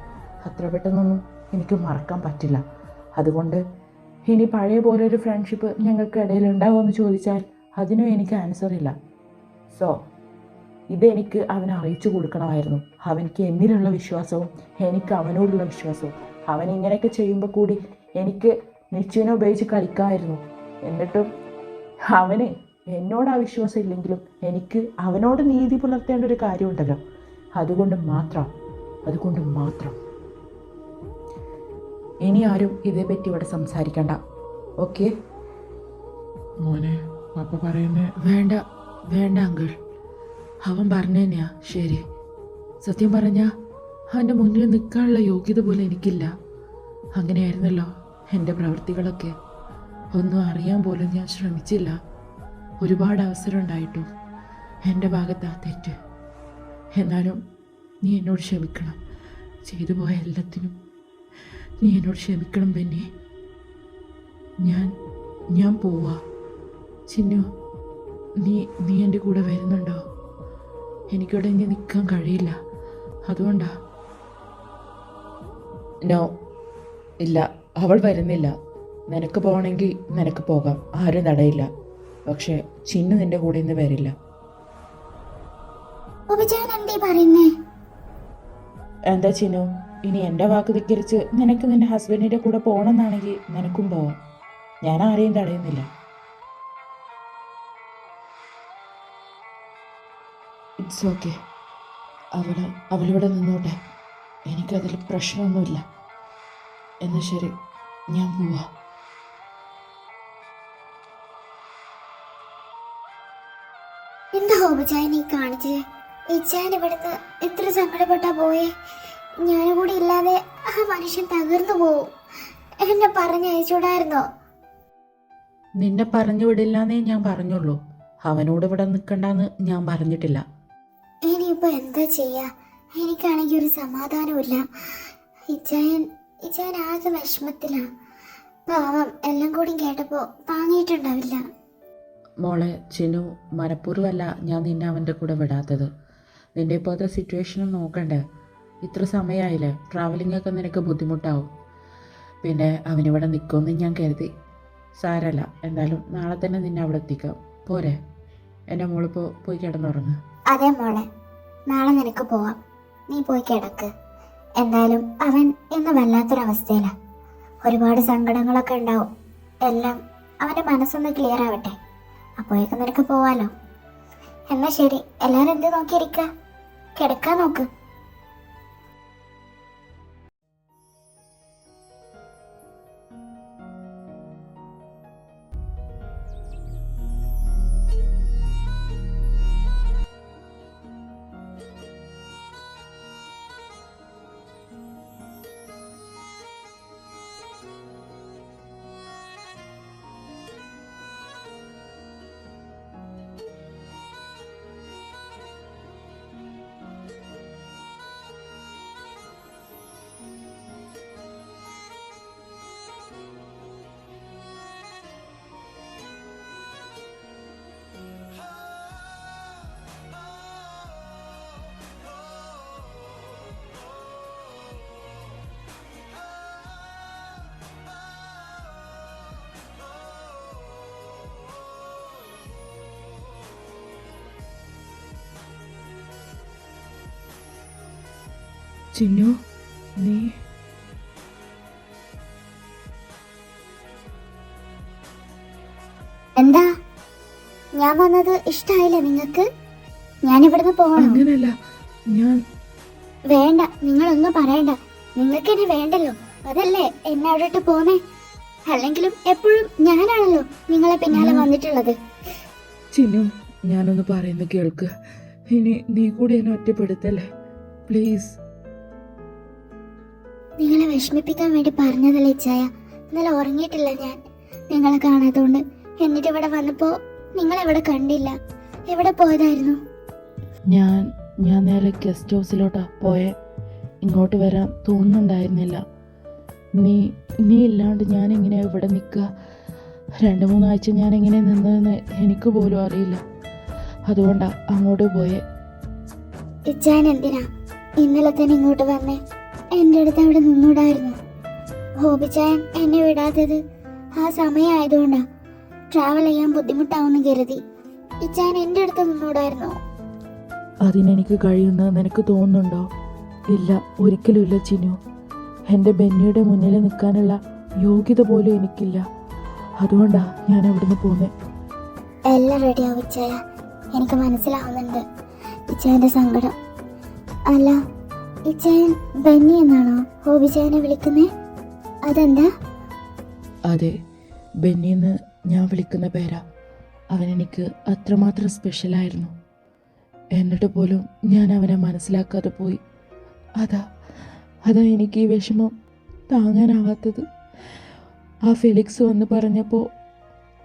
അത്ര പെട്ടെന്നൊന്നും എനിക്ക് മറക്കാൻ പറ്റില്ല. അതുകൊണ്ട് ഇനി പഴയ പോലെ ഒരു ഫ്രണ്ട്ഷിപ്പ് ഞങ്ങൾക്ക് ഇടയിൽ ഉണ്ടാവുമെന്ന് ചോദിച്ചാൽ അതിനും എനിക്ക് ആൻസർ ഇല്ല. സോ ഇതെനിക്ക് അവനെ അറിയിച്ചു കൊടുക്കണമായിരുന്നു. അവനിക്ക് എന്നിലുള്ള വിശ്വാസവും എനിക്ക് അവനോടുള്ള വിശ്വാസവും. അവൻ ഇങ്ങനെയൊക്കെ ചെയ്യുമ്പോൾ കൂടി എനിക്ക് നിശ്ചയനെ ഉപയോഗിച്ച് കളിക്കാമായിരുന്നു. എന്നിട്ടും അവന് എന്നോട് ആ വിശ്വാസം ഇല്ലെങ്കിലും എനിക്ക് അവനോട് നീതി പുലർത്തേണ്ട ഒരു കാര്യമുണ്ടല്ലോ. അതുകൊണ്ട് മാത്രം ഇനി ആരും ഇതേപ്പറ്റി ഇവിടെ സംസാരിക്കണ്ട. ഓക്കെ? മോനെ പപ്പ പറയുന്നേ വേണ്ട അങ്കിൾ. അവൻ പറഞ്ഞു തന്നെയാ ശരി. സത്യം പറഞ്ഞാൽ അവൻ്റെ മുന്നിൽ നിൽക്കാനുള്ള യോഗ്യത പോലും എനിക്കില്ല. അങ്ങനെയായിരുന്നല്ലോ എൻ്റെ പ്രവൃത്തികളൊക്കെ. ഒന്നും അറിയാൻ പോലും ഞാൻ ശ്രമിച്ചില്ല. ഒരുപാട് അവസരം ഉണ്ടായിട്ടും എൻ്റെ ഭാഗത്താ തെറ്റ്. എന്നാലും നീ എന്നോട് ക്ഷമിക്കണം. ചെയ്തു പോയ എല്ലാത്തിനും നീ എന്നോട് ക്ഷമിക്കണം ബെന്നി. ഞാൻ പോവാ. ചിന്നു, നീ എൻ്റെ കൂടെ വരുന്നുണ്ടോ? എനിക്കിവിടെ ഇനി നിൽക്കാൻ കഴിയില്ല. അതുകൊണ്ടാ. നോ, ഇല്ല, അവൾ വരുന്നില്ല. നിനക്ക് പോകണമെങ്കിൽ നിനക്ക് പോകാം, ആരും തടയില്ല. പക്ഷെ ചിന്നു നിൻ്റെ കൂടെ ഇന്ന് വരില്ല. എന്താ ചിന്നു, ഇനി എൻ്റെ വാക്ക് ധിക്കരിച്ച് നിനക്ക് നിൻ്റെ ഹസ്ബൻഡിൻ്റെ കൂടെ പോകണമെന്നാണെങ്കിൽ നിനക്കും പോവാം. ഞാൻ ആരെയും തടയുന്നില്ല. It's okay. അവളിവിടെ നിന്നോട്ടെ. എനിക്കതിൽ പ്രശ്നമൊന്നുമില്ല. എന്നാൽ ശരി, ഞാൻ പോവാ. എന്താ ഹോബിച്ചായ നീ കാണിച്ചത്? ഇച്ചാൻ ഇവിടുന്ന് എത്ര സങ്കടപ്പെട്ടാ പോയേ. ഞാനും കൂടി ഇല്ലാതെ ആ മനുഷ്യൻ തകർന്നു പോവും. എന്നെ പറഞ്ഞയച്ചൂടായിരുന്നോ? നിന്നെ പറഞ്ഞു വിടില്ലെന്നേ ഞാൻ പറഞ്ഞുള്ളൂ. അവനോട് ഇവിടെ നിൽക്കണ്ടെന്ന് ഞാൻ പറഞ്ഞിട്ടില്ല. ഇനിയിപ്പോ എന്താ ചെയ്യാ? എനിക്കാണെങ്കിൽ ഒരു സമാധാനമില്ല. ഇച്ചാൻ ആകെ വിഷമത്തിലാ. പാവം, എല്ലാം കൂടി കേട്ടപ്പോ താങ്ങിയിട്ടുണ്ടാവില്ല. മോളെ ചിന്നു, മനഃപൂർവ്വമല്ല ഞാൻ നിന്നെ അവൻ്റെ കൂടെ വിടാത്തത്. നിൻ്റെ ഇപ്പോഴത്തെ സിറ്റുവേഷനും നോക്കണ്ടേ? ഇത്ര സമയമായില്ലേ, ട്രാവലിംഗ് ഒക്കെ നിനക്ക് ബുദ്ധിമുട്ടാവും. പിന്നെ അവനിവിടെ നിൽക്കുമെന്ന് ഞാൻ കരുതി. സാരല്ല, എന്തായാലും നാളെ തന്നെ നിന്നെ അവിടെ എത്തിക്കാം. പോരെ? എൻ്റെ മോളിപ്പോൾ പോയി കിടന്നുറങ്ങുക. അതെ മോളെ, നാളെ നിനക്ക് പോവാം. നീ പോയി കിടക്ക്. എന്തായാലും അവൻ ഇന്ന് വല്ലാത്തൊരവസ്ഥയിലാ. ഒരുപാട് സങ്കടങ്ങളൊക്കെ ഉണ്ടാവും. എല്ലാം അവൻ്റെ മനസ്സൊന്ന് ക്ലിയർ ആവട്ടെ. അപ്പോഴേക്കും നിനക്ക് പോവാലോ. എന്നാ ശരി, എല്ലാവരും എന്ത് നോക്കിയിരിക്കുക? കിടക്കാൻ നോക്ക്. ചിന്നു, നീ എന്താ? ഞാൻ വന്നത് ഇഷ്ടായില്ലേ നിങ്ങൾക്ക്? ഞാൻ ഇവിടുന്ന് പോകണം. അങ്ങനല്ല, ഞാൻ വേണ്ട, നിങ്ങളൊന്നും പറയണ്ട. നിങ്ങൾക്ക് എന്നെ വേണ്ടല്ലോ, അതല്ലേ എന്നെ അവിടെ ഇട്ട് പോന്നേ. അല്ലെങ്കിലും എപ്പോഴും ഞാനാണല്ലോ നിങ്ങളെ പിന്നാലെ വന്നിട്ടുള്ളത്. ചിന്നു, ഞാനൊന്ന് പറയുന്നത് കേൾക്ക്. ഇനി നീ കൂടി എന്നെ ഒറ്റപ്പെടുത്തല്ലേ പ്ലീസ്. നിങ്ങളെ വിഷമിപ്പിക്കാൻ വേണ്ടി പറഞ്ഞതല്ലേ ഇച്ചായ. ഇന്നലെ ഉറങ്ങിയിട്ടില്ല ഞാൻ നിങ്ങളെ കാണാത്തതുകൊണ്ട്. എന്നിട്ട് ഇവിടെ വന്നപ്പോ നിങ്ങളെവിടെ കണ്ടില്ല. എവിടെ പോയതായിരുന്നു? ഞാൻ നേരെ ഗസ്റ്റ് ഹൗസിലോട്ടാ പോയെ. ഇങ്ങോട്ട് വരാൻ തോന്നുന്നുണ്ടായിരുന്നില്ല. നീ ഇല്ലാണ്ട് ഞാനെങ്ങനെ ഇവിടെ നിൽക്കുക? 2-3 ആഴ്ച ഞാനെങ്ങനെ നിന്നതെന്ന് എനിക്ക് പോലും അറിയില്ല. അതുകൊണ്ടാ അങ്ങോട്ട് പോയെ. ഇച്ചാൻ എന്തിനാ ഇന്നലെ തന്നെ ഇങ്ങോട്ട് വന്നേ? എൻ്റെ അടുത്ത് അവിടെ നിന്നൂടായിരുന്നു. ഹോബിച്ചായൻ എന്നെ വിടാത്തത് ആ സമയമായതുകൊണ്ടാ. ട്രാവൽ ചെയ്യാൻ ബുദ്ധിമുട്ടാവുമെന്ന് കരുതി. ഇച്ചായൻ എൻ്റെ അടുത്ത് നിന്നൂടായിരുന്നോ? അതിനെനിക്ക് കഴിയുന്ന നിനക്ക് തോന്നുന്നുണ്ടോ? ഇല്ല, ഒരിക്കലും ഇല്ല ചിന്നു. എൻ്റെ ബെന്നിയുടെ മുന്നിൽ നിൽക്കാനുള്ള യോഗ്യത പോലും എനിക്കില്ല. അതുകൊണ്ടാ ഞാൻ അവിടുന്ന് പോന്നെ. എല്ലാം റെഡിയാവും ഇച്ചായ, എനിക്ക് മനസ്സിലാവുന്നുണ്ട് ഇച്ചായൻ്റെ സങ്കടം. അല്ല, ഇച്ചായൻ ബെന്നി എന്നാണോ ഹോബിച്ചായനെ വിളിക്കുന്നേ? അതെന്താ? അതെ, ബെന്നിന്ന് ഞാൻ വിളിക്കുന്ന പേരാ. അവനെനിക്ക് അത്രമാത്രം സ്പെഷ്യലായിരുന്നു. എന്നിട്ട് പോലും ഞാൻ അവനെ മനസ്സിലാക്കാതെ പോയി. അതാ എനിക്ക് ഈ വിഷമം താങ്ങാനാവാത്തത്. ആ ഫെലിക്സ് വന്ന് പറഞ്ഞപ്പോൾ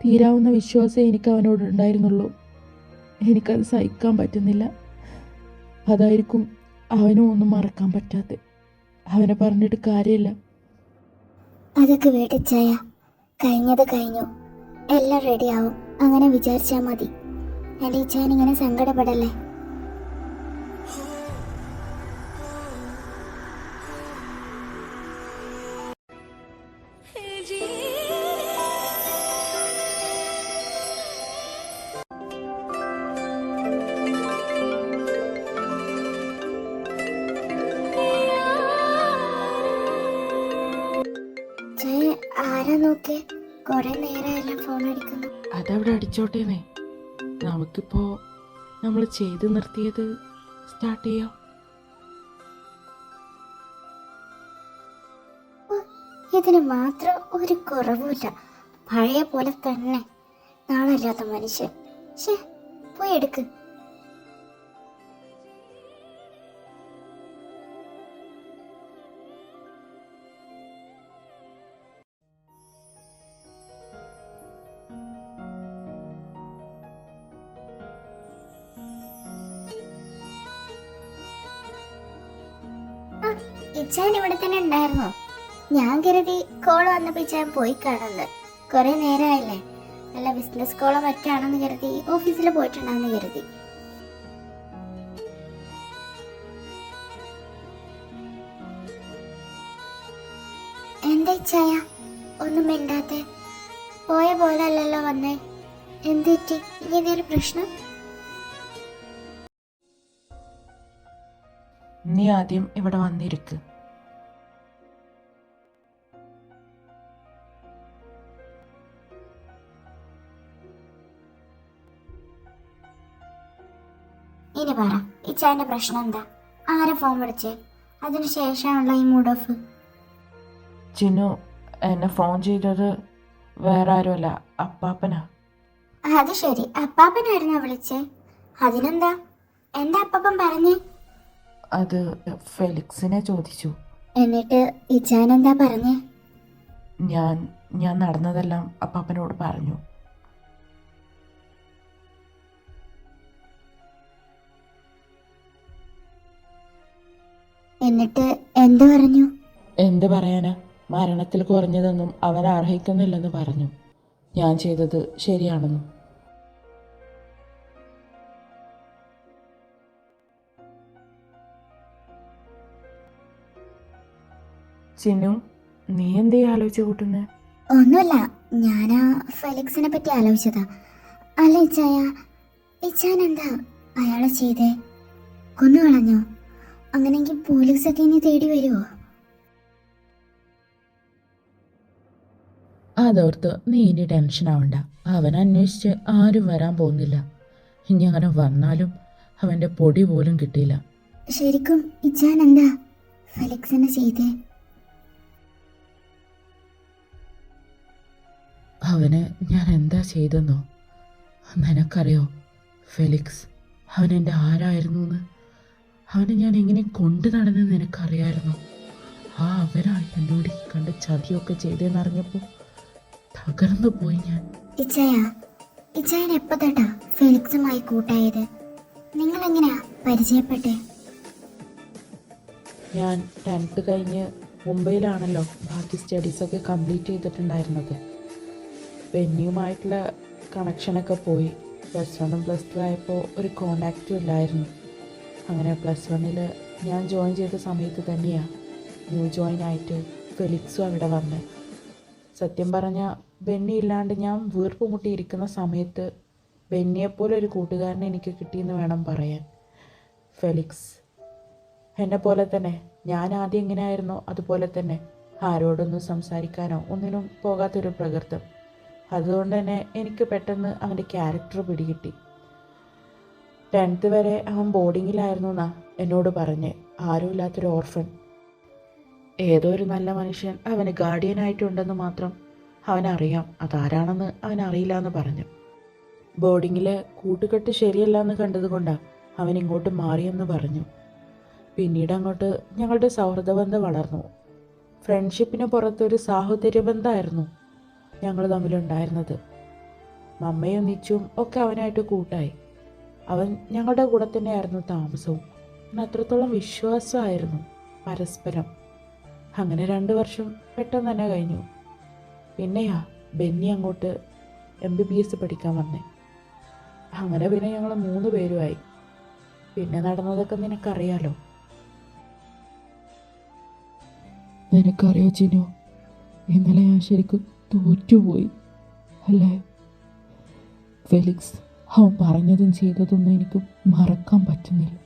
തീരാവുന്ന വിശ്വാസം എനിക്ക് അവനോട് ഉണ്ടായിരുന്നുള്ളൂ. എനിക്കത് സഹിക്കാൻ പറ്റുന്നില്ല. അതായിരിക്കും അവനും ഒന്നും മറക്കാൻ പറ്റാതെ. അവനെ പറഞ്ഞിട്ട് കാര്യമില്ല. അതൊക്കെ വീട്ടിച്ചായ, കഴിഞ്ഞത് കഴിഞ്ഞു, എല്ലാം റെഡിയാവും. അങ്ങനെ വിചാരിച്ചാൽ മതി. എൻ്റെ ഇച്ചായൻ ഇങ്ങനെ സങ്കടപ്പെടല്ലേ. ആരാ നോക്കേ, കുറെ നേരമായല്ലോ ഫോൺ അടിക്കുന്നു. അതവിടെ അടിച്ചോട്ടേന്നേ. നമുക്കിപ്പോൾ നമ്മൾ ചെയ്ത് നിർത്തിയത് സ്റ്റാർട്ട് ചെയ്യാം. ഇതിന് മാത്രം ഒരു കുറവുമില്ല, പഴയ പോലെ തന്നെ. നാളല്ലാത്ത മനുഷ്യൻ. പോയി എടുക്ക്. ഇച്ചാൻ ഇവിടെ തന്നെ ഉണ്ടായിരുന്നോ? ഞാൻ കരുതി കോള് വന്നപ്പോ ഇച്ചാൻ പോയി കാണുന്നത്. കുറെ നേരമായില്ലേ. നല്ല ബിസിനസ് കോളോ മറ്റാണെന്ന് കരുതി ഓഫീസിൽ പോയിട്ടുണ്ടാന്ന് കരുതി. എന്താ ഇച്ചായ ഒന്നും മിണ്ടാത്തെ? പോയ പോലെ അല്ലല്ലോ വന്നേ. എന്തിറ്റി? ഇനി എന്തെങ്കിലും പ്രശ്നം? നീ ആദ്യം ഇവിടെ വന്നിരിക്ക്. ഇനി പറ, ഇച്ചായന്റെ പ്രശ്നം എന്താ? ആരെ ഫോൺ വിളിച്ചേ? അതിനുശേഷമാണല്ലോ ഈ മൂഡ് ഓഫ്. ചിന്നു, എന്നെ ഫോൺ ചെയ്തത് വേറെ ആരുമല്ല, അപ്പാപ്പനാ. അത് ശരി, അപ്പാപ്പനായിരുന്നോ വിളിച്ചേ? അതിനെന്താ? എന്താ അപ്പാപ്പൻ പറഞ്ഞേ? അത് ഫെലിക്സിനെ ചോദിച്ചു. എന്നിട്ട് ഇച്ചാൻ എന്താ പറഞ്ഞേ? ഞാൻ നടന്നതെല്ലാം അപ്പാപ്പനോട് പറഞ്ഞു. എന്നിട്ട് എന്ത് പറഞ്ഞു? എന്ത് പറയാനാ, മരണത്തിൽ കുറഞ്ഞതൊന്നും അവൻ അർഹിക്കുന്നില്ലെന്ന് പറഞ്ഞു. ഞാൻ ചെയ്തത് ശരിയാണെന്നും. ചിന്നു, നീ എന്തേ ആലോചിച്ച് കൂട്ടുന്നേ? ഒന്നുമില്ല, ഞാനാ ഫെലിക്സിനെ പറ്റി ആലോചിച്ചതാ. അല്ല ഇച്ചായ, ഇച്ചാൻ എന്താ അയാളെ ചെയ്തേ? കൊന്നു കളഞ്ഞോ? അങ്ങനെങ്കിൽ പോലീസൊക്കെ ഇനി തേടി വരുമോ? അതോർത്ത് നീ ഇനി ടെൻഷൻ ആവണ്ട. അവൻ അന്വേഷിച്ച് ആരും വരാൻ പോകുന്നില്ല. ഇനി അങ്ങനെ വന്നാലും അവൻ്റെ പൊടി പോലും കിട്ടിയില്ല. ശരിക്കും ഇച്ചാൻ എന്താ ഫെലിക്സിനെ ചെയ്തേ? അവന് ഞാൻ എന്താ ചെയ്തെന്നോ? നിനക്കറിയോ ഫെലിക്സ്, അവൻ എൻ്റെ ആരായിരുന്നു എന്ന്? അവനെ ഞാൻ എങ്ങനെ കൊണ്ടു നടന്നെന്ന് നിനക്കറിയായിരുന്നു? അവനാണ് എന്നോട് ഈ കണ്ട ചതിയൊക്കെ ചെയ്തതെന്നറിഞ്ഞപ്പോൾ തകർന്നു പോയി ഞാൻ. ഇച്ചായൻ എപ്പോ തൊട്ടാ ഫെലിക്സുമായി കൂട്ടായത്? നിങ്ങൾ എങ്ങനെയാ പരിചയപ്പെട്ടേ? ഞാൻ 10th കഴിഞ്ഞ് മുംബൈയിലാണല്ലോ ബാക്കി സ്റ്റഡീസൊക്കെ കംപ്ലീറ്റ് ചെയ്തിട്ടുണ്ടായിരുന്നത്. ബെന്നിയുമായിട്ടുള്ള കണക്ഷനൊക്കെ പോയി. +1 +2 ആയപ്പോൾ ഒരു കോണ്ടാക്റ്റും ഇല്ലായിരുന്നു. അങ്ങനെ +1 ഞാൻ ജോയിൻ ചെയ്ത സമയത്ത് തന്നെയാണ് ന്യൂ ജോയിൻ ആയിട്ട് ഫെലിക്സും അവിടെ വന്നേ. സത്യം പറഞ്ഞാൽ ബെന്നി ഇല്ലാണ്ട് ഞാൻ വീർപ്പ് മുട്ടിയിരിക്കുന്ന സമയത്ത് ബെന്നിയെപ്പോലെ ഒരു കൂട്ടുകാരനെ എനിക്ക് കിട്ടിയെന്ന് വേണം പറയാൻ. ഫെലിക്സ് എന്നെ പോലെ തന്നെ, ഞാൻ ആദ്യം എങ്ങനെയായിരുന്നോ അതുപോലെ തന്നെ ആരോടൊന്നും സംസാരിക്കാനോ ഒന്നിനും പോകാത്തൊരു പ്രകൃതം. അതുകൊണ്ട് തന്നെ എനിക്ക് പെട്ടെന്ന് അവൻ്റെ ക്യാരക്ടർ പിടികിട്ടി. 10th വരെ അവൻ ബോർഡിങ്ങിലായിരുന്നു എന്നാ എന്നോട് പറഞ്ഞ്. ആരുമില്ലാത്തൊരു ഓർഫൻ. ഏതോ ഒരു നല്ല മനുഷ്യൻ അവന് ഗാർഡിയനായിട്ടുണ്ടെന്ന് മാത്രം അവനറിയാം. അതാരാണെന്ന് അവനറിയില്ല എന്ന് പറഞ്ഞു. ബോർഡിങ്ങിലെ കൂട്ടുകെട്ട് ശരിയല്ല എന്ന് കണ്ടതുകൊണ്ടാണ് അവൻ ഇങ്ങോട്ട് മാറിയെന്ന് പറഞ്ഞു. പിന്നീട് അങ്ങോട്ട് ഞങ്ങളുടെ സൗഹൃദബന്ധം വളർന്നു. ഫ്രണ്ട്ഷിപ്പിന് പുറത്തൊരു സാഹോദര്യബന്ധമായിരുന്നു ഞങ്ങൾ തമ്മിലുണ്ടായിരുന്നത്. മമ്മയും നിച്ചും ഒക്കെ അവനായിട്ട് കൂട്ടായി. അവൻ ഞങ്ങളുടെ കൂടെ തന്നെയായിരുന്നു താമസവും. അത്രത്തോളം വിശ്വാസമായിരുന്നു പരസ്പരം. അങ്ങനെ 2 വർഷം പെട്ടെന്ന് തന്നെ കഴിഞ്ഞു. പിന്നെയാ ബെന്നി അങ്ങോട്ട് MBBS പഠിക്കാൻ വന്നേ. അങ്ങനെ പിന്നെ ഞങ്ങൾ 3 പേരുമായി. പിന്നെ നടന്നതൊക്കെ നിനക്കറിയാലോ. നിനക്കറിയോ ചിനു, ഇന്നലെ ഞാൻ ശരിക്കും തോറ്റുപോയി അല്ലേ? ഫെലിക്സ് അവൻ പറഞ്ഞതും ചെയ്തതൊന്നും എനിക്ക് മറക്കാൻ പറ്റുന്നില്ല.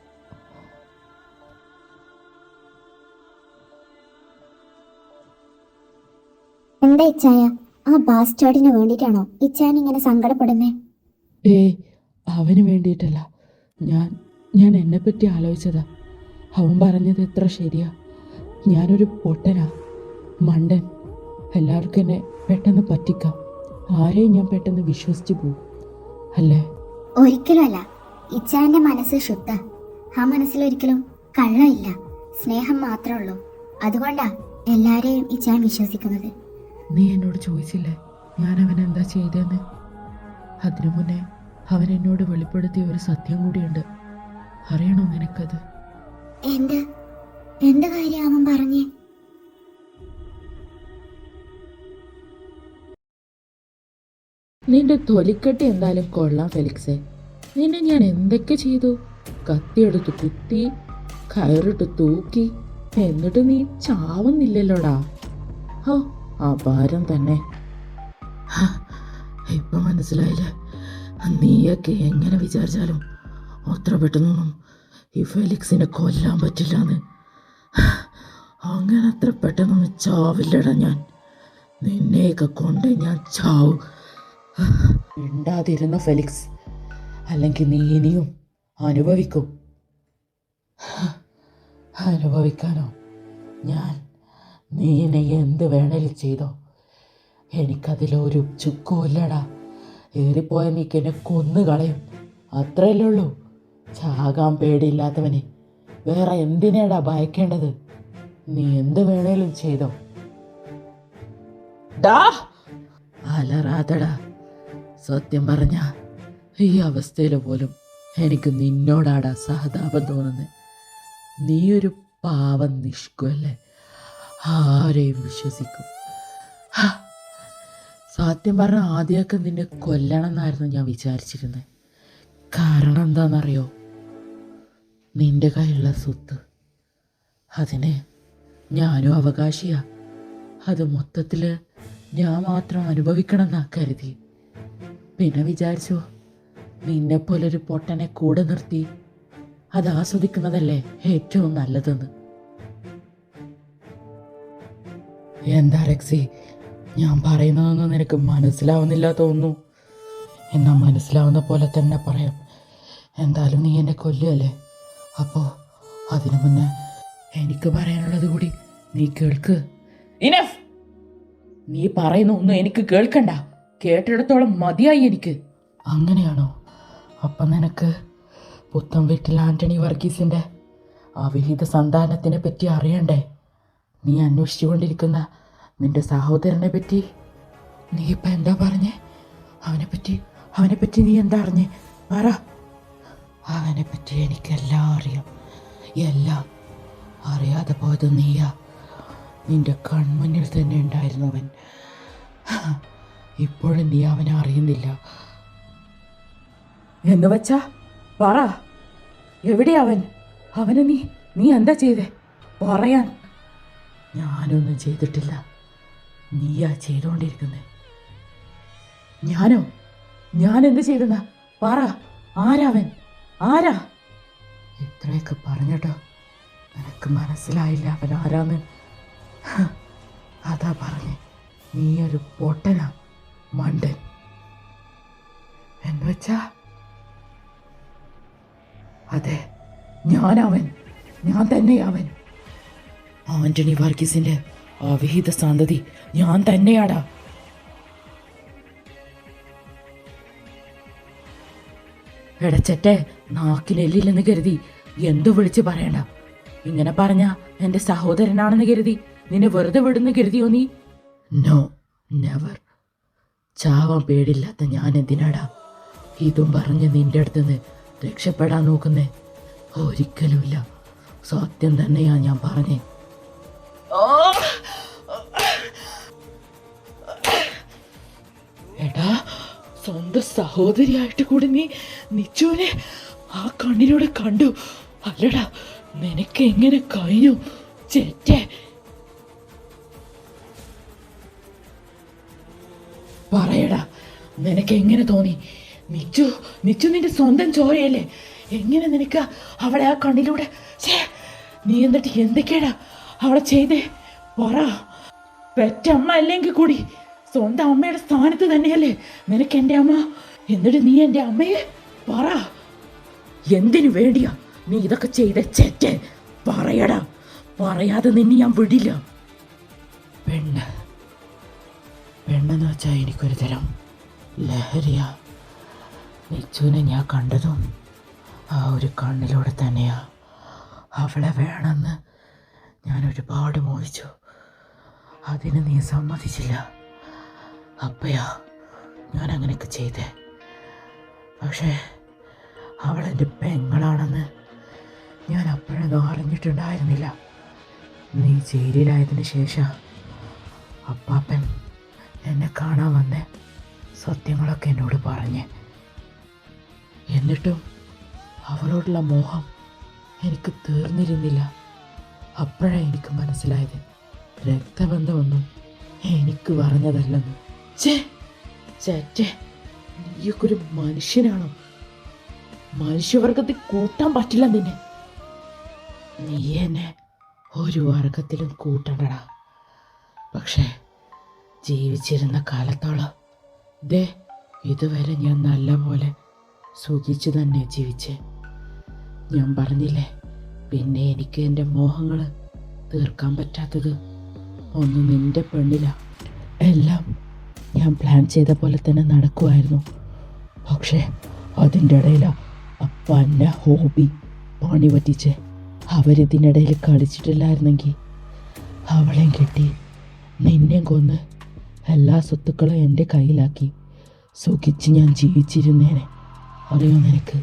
എന്താ ഇച്ചായ, ആ ബാസ്റ്റേർഡിന് വേണ്ടിയിട്ടാണോ ഇച്ചാൻ ഇങ്ങനെ സങ്കടപ്പെടുന്നേ? അവന് വേണ്ടിയിട്ടല്ല, ഞാൻ എന്നെപ്പറ്റി ആലോചിച്ചതാ. അവൻ പറഞ്ഞത് എത്ര ശരിയാ. ഞാനൊരു പൊട്ടനാ, മണ്ടൻ. എല്ലാവർക്കും എന്നെ പെട്ടെന്ന് പറ്റിക്കാം. ആരെയും ഞാൻ പെട്ടെന്ന് വിശ്വസിച്ച് പോകും അല്ലേ? ഒരിക്കലുമല്ല. ഇച്ചാന്റെ മനസ്സ് ശുദ്ധ. ആ മനസ്സിലൊരിക്കലും കള്ളമില്ല, സ്നേഹം മാത്രമേ ഉള്ളൂ. അതുകൊണ്ടാ എല്ലാരെയും ഇച്ചാൻ വിശ്വസിക്കുന്നത്. നീ എന്നോട് ചോദിച്ചില്ലേ ഞാൻ അവനെന്താ ചെയ്തതെന്ന്? അതിനു മുന്നേ അവൻ എന്നോട് വെളിപ്പെടുത്തിയ ഒരു സത്യം കൂടിയുണ്ട്. അറിയണോ നിനക്കത്? എന്ത് കാര്യം അവൻ പറഞ്ഞേ? നിന്റെ തൊലിക്കെട്ടി എന്തായാലും കൊള്ളാം ഫെലിക്സേ. നിന്നെ ഞാൻ എന്തൊക്കെ ചെയ്തു? കത്തിയെടുത്ത് കുത്തി, കയറിട്ട് തൂക്കി, എന്നിട്ട് നീ ചാവുന്നില്ലല്ലോടാ. ഹോ, അപാരം തന്നെ. ഇപ്പൊ മനസ്സിലായില്ലേ? നീയൊക്കെ എങ്ങനെ വിചാരിച്ചാലും അത്ര പെട്ടെന്നൊന്നും ഈ ഫെലിക്സിനെ കൊല്ലാൻ പറ്റില്ലാന്ന്. അങ്ങനെ അത്ര പെട്ടെന്നൊന്നും ചാവില്ലടാ ഞാൻ. നിന്നെയൊക്കെ കൊണ്ട് ഞാൻ ചാവും. മിണ്ടാതിരുന്ന ഫെലിക്സ്, അല്ലെങ്കിൽ നീ ഇനിയും അനുഭവിക്കും. അനുഭവിക്കാനോ? നീ എന്നെ എന്ത് വേണേലും ചെയ്തോ, എനിക്കതിലൊരു ചുക്കുമില്ലടാ. ഏറിപ്പോയ നീക്ക് എന്നെ കൊന്നു കളയും, അത്രയല്ലേ ഉള്ളൂ. ചാകാൻ പേടിയില്ലാത്തവനെ വേറെ എന്തിനേടാ ഭയക്കേണ്ടത്? നീ എന്ത് വേണേലും ചെയ്തോ. അലറാതടാ. സത്യം പറഞ്ഞ ഈ അവസ്ഥയിൽ പോലും എനിക്ക് നിന്നോടാടാ സഹതാപം തോന്നുന്നത്. നീയൊരു പാവം നിഷ്കുവല്ലേ, ആരെയും വിശ്വസിക്കും. സത്യം പറഞ്ഞ ആദ്യമൊക്കെ നിന്നെ കൊല്ലണം എന്നായിരുന്നു ഞാൻ വിചാരിച്ചിരുന്നത്. കാരണം എന്താണെന്നറിയോ? നിന്റെ കയ്യിലുള്ള സ്വത്ത്, അതിന് ഞാനും അവകാശിയാ. അത് മൊത്തത്തിൽ ഞാൻ മാത്രം അനുഭവിക്കണം എന്നാ കരുതി. പിന്നെ വിചാരിച്ചോ, നിന്നെപ്പോലൊരു പൊട്ടനെ കൂടെ നിർത്തി അത് ആസ്വദിക്കുന്നതല്ലേ ഏറ്റവും നല്ലതെന്ന്. എന്താ റെക്സി, ഞാൻ പറയുന്നതൊന്നും നിനക്ക് മനസ്സിലാവുന്നില്ല തോന്നുന്നു. എന്നാൽ മനസ്സിലാവുന്ന പോലെ തന്നെ പറയാം. എന്തായാലും നീ എന്നെ കൊല്ലുകയല്ലേ, അപ്പോൾ അതിനു മുന്നേ എനിക്ക് പറയാനുള്ളത് കൂടി നീ കേൾക്ക്. ഇനഫ്! നീ പറയുന്ന ഒന്നും എനിക്ക് കേൾക്കണ്ട. കേട്ടിടത്തോളം മതിയായി എനിക്ക്. അങ്ങനെയാണോ? അപ്പം നിനക്ക് പുത്തൻ വീട്ടിൽ ആന്റണി വർഗീസിൻ്റെ അവിഹിത സന്താനത്തിനെ പറ്റി അറിയണ്ടേ? നീ അന്വേഷിച്ചുകൊണ്ടിരിക്കുന്ന നിന്റെ സഹോദരനെ പറ്റി. നീ ഇപ്പം എന്താ പറഞ്ഞേ? അവനെപ്പറ്റി നീ എന്താ അറിഞ്ഞേ? പറ. അവനെപ്പറ്റി എനിക്കെല്ലാം അറിയാം. എല്ലാം. അറിയാതെ പോയത് നീയാ. നിന്റെ കൺമുന്നിൽ തന്നെ ഉണ്ടായിരുന്നവൻ. ഇപ്പോഴും നീ അവനെ അറിയുന്നില്ല എന്ന് വച്ചാ പറ, എവിടെയാ അവൻ? അവന് നീ എന്താ ചെയ്തേ? പറയാൻ. ഞാനൊന്നും ചെയ്തിട്ടില്ല, നീയാ ചെയ്തുകൊണ്ടിരിക്കുന്നേ. ഞാനോ? ഞാൻ എന്ത് ചെയ്തെന്നാ? പറ, ആരാവൻ? ആരാ? ഇത്രയൊക്കെ പറഞ്ഞിട്ടോ നിനക്ക് മനസ്സിലായില്ല അവൻ ആരാന്ന്? അതാ പറഞ്ഞേ, നീ ഒരു പൊട്ടനാ, മണ്ടൻ. എന്നുവെച്ചാ അതെ, ഞാനവൻ, ഞാൻ തന്നെയവൻ. ആന്റണി വർഗീസിന്റെ അവിഹിത സന്തതി ഞാൻ തന്നെയാടാ. എടച്ചറ്റെ, നാക്കിനെല്ലില്ലെന്ന് കരുതി എന്തു വിളിച്ച് പറയണ്ട. ഇങ്ങനെ പറഞ്ഞ എന്റെ സഹോദരനാണെന്ന് കരുതി നിന്നെ വെറുതെ വിടുന്നു കരുതിയോ നീ? No, never. ചാവാൻ പേടില്ലാത്ത ഞാൻ എന്തിനാടാ ഇതും പറഞ്ഞ് നിന്റെ അടുത്തുനിന്ന് രക്ഷപ്പെടാൻ നോക്കുന്നേ? ഒരിക്കലുമില്ല. സത്യം തന്നെയാ ഞാൻ പറഞ്ഞേ. എടാ, സ്വന്തം സഹോദരിയായിട്ട് കൂടി നീ നിച്ചുവിനെ ആ കണ്ണിലൂടെ കണ്ടു അല്ലടാ? നിനക്ക് എങ്ങനെ കഴിഞ്ഞു ചേറ്റേ? പറയടാ, നിനക്ക് എങ്ങനെ തോന്നി? നിച്ചു നിന്റെ സ്വന്തം ചോരയല്ലേ? എങ്ങനെ നിനക്ക് അവളെ ആ കണ്ണിലൂടെ? നീ എന്നിട്ട് എന്തൊക്കെയാടാ അവളെ ചെയ്തേ? പറ. പെറ്റമ്മ അല്ലെങ്കിൽ കൂടി സ്വന്തം അമ്മയുടെ സ്ഥാനത്ത് തന്നെയല്ലേ നിനക്ക് എൻ്റെ അമ്മ? എന്നിട്ട് നീ എൻ്റെ അമ്മയെ പറ, എന്തിനു വേണ്ടിയാ നീ ഇതൊക്കെ ചെയ്ത ചേറ്റേ? പറയടാ, പറയാതെ നിന്നെ ഞാൻ വിടില്ല. പെണ്ണെന്ന് വെച്ചാൽ എനിക്കൊരു തരം ലഹരിയാ. നിച്ചുവിനെ ഞാൻ കണ്ടതും ആ ഒരു കണ്ണിലൂടെ തന്നെയാ. അവളെ വേണമെന്ന് ഞാൻ ഒരുപാട് മോഹിച്ചു, അതിന് നീ സമ്മതിച്ചില്ല. അപ്പയാ ഞാൻ അങ്ങനെയൊക്കെ ചെയ്തേ. പക്ഷേ അവളെൻ്റെ പെങ്ങളാണെന്ന് ഞാൻ അപ്പോഴൊന്നും അറിഞ്ഞിട്ടുണ്ടായിരുന്നില്ല. നീ ജയിലിലായതിന് ശേഷം അപ്പാപ്പൻ എന്നെ കാണാൻ വന്നേ സത്യങ്ങളൊക്കെ എന്നോട് പറഞ്ഞേ. എന്നിട്ടും അവളോടുള്ള മോഹം എനിക്ക് തീർന്നിരുന്നില്ല. അപ്പോഴാണ് എനിക്ക് മനസ്സിലായത് രക്തബന്ധമൊന്നും എനിക്ക് പറഞ്ഞതല്ലെന്ന്. ചേറ്റേ, നീയൊക്കെ ഒരു മനുഷ്യനാണോ? മനുഷ്യവർഗത്തിൽ കൂട്ടാൻ പറ്റില്ല നിന്നെ. നീ എന്നെ ഒരു വർഗത്തിലും കൂട്ടണ്ടടാ. പക്ഷേ ജീവിച്ചിരുന്ന കാലത്തോളം ഇതുവരെ ഞാൻ നല്ല പോലെ സുഖിച്ചു തന്നെ ജീവിച്ചേ. ഞാൻ പറഞ്ഞില്ലേ, പിന്നെ എനിക്ക് എൻ്റെ മോഹങ്ങൾ തീർക്കാൻ പറ്റാത്തത് ഒന്നും നിന്റെ പെണ്ണില്ല. എല്ലാം ഞാൻ പ്ലാൻ ചെയ്ത പോലെ തന്നെ നടക്കുമായിരുന്നു. പക്ഷേ അതിൻ്റെ ഇടയിലാണ് അപ്പ എന്നെ ഹോബി പണി പറ്റിച്ച്. അവരിതിനിടയിൽ കളിച്ചിട്ടില്ലായിരുന്നെങ്കിൽ അവളെയും കെട്ടി നിന്നെയും കൊന്ന് എല്ലാ സ്വത്തുക്കളും എൻ്റെ കയ്യിലാക്കി സുഖിച്ച് ഞാൻ ജീവിച്ചിരുന്നേനെ. അറിയോ നിനക്ക്?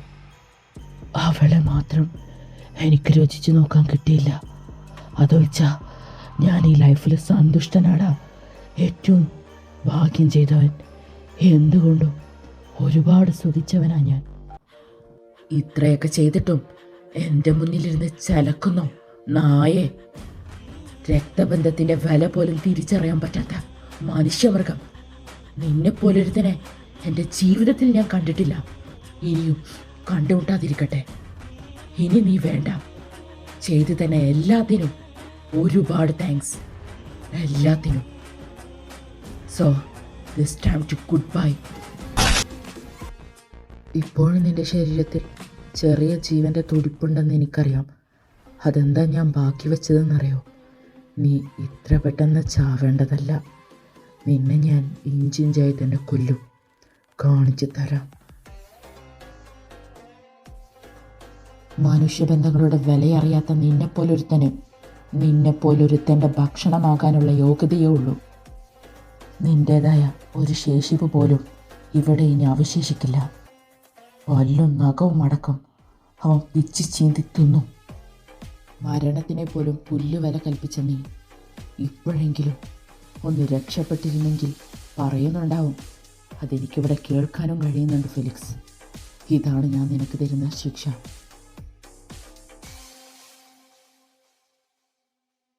അവളെ മാത്രം എനിക്ക് രുചിച്ച് നോക്കാൻ കിട്ടിയില്ല. അതൊഴിച്ചാ ഞാൻ ഈ ലൈഫിൽ സന്തുഷ്ടനാടാ. ഏറ്റവും ഭാഗ്യം ചെയ്തവൻ, എന്തുകൊണ്ടും ഒരുപാട് സുഖിച്ചവനാ ഞാൻ. ഇത്രയൊക്കെ ചെയ്തിട്ടും എൻ്റെ മുന്നിലിരുന്ന് ചലക്കുന്നു നായേ. രക്തബന്ധത്തിൻ്റെ വില പോലും തിരിച്ചറിയാൻ പറ്റാത്ത മനുഷ്യമൃഗം. നിന്നെപ്പോലൊരുത്തനെ എൻ്റെ ജീവിതത്തിൽ ഞാൻ കണ്ടിട്ടില്ല, ഇനിയും കണ്ടുമുട്ടാതിരിക്കട്ടെ. ഇനി നീ വേണ്ട. ചെയ്തു തന്നെ എല്ലാത്തിനും ഒരുപാട് താങ്ക്സ്, എല്ലാത്തിനും. So this time to good bye. ഇപ്പോഴും നിന്റെ ശരീരത്തിൽ ചെറിയ ജീവൻ്റെ തുടിപ്പുണ്ടെന്ന് എനിക്കറിയാം. അതെന്താ ഞാൻ ബാക്കി വെച്ചതെന്നറിയോ? നീ ഇത്ര പെട്ടെന്ന് ചാവേണ്ടതല്ല. നിന്നെ ഞാൻ ഇഞ്ചിഞ്ചായി തന്നെ കൊല്ലും. കാണിച്ചു തരാം. മനുഷ്യബന്ധങ്ങളുടെ വിലയറിയാത്ത നിന്നെപ്പോലൊരുത്തൻ്റെ ഭക്ഷണമാകാനുള്ള യോഗ്യതയേ ഉള്ളൂ. നിൻ്റേതായ ഒരു ശേഷിപ്പ് പോലും ഇവിടെ ഇനി അവശേഷിക്കില്ല. പല്ലും നഖവും അടക്കം അവൻ പിച്ച് ചീന്തി തിന്നും. മരണത്തിനെ പോലും പുല്ലുവില കൽപ്പിച്ച നീ ഇപ്പോഴെങ്കിലും ഒന്ന് രക്ഷപ്പെട്ടിരുന്നെങ്കിൽ പറയുന്നുണ്ടാവും. അതെനിക്കിവിടെ കേൾക്കാനും കഴിയുന്നുണ്ട് ഫെലിക്സ്. ഇതാണ് ഞാൻ നിനക്ക് തരുന്ന ശിക്ഷ.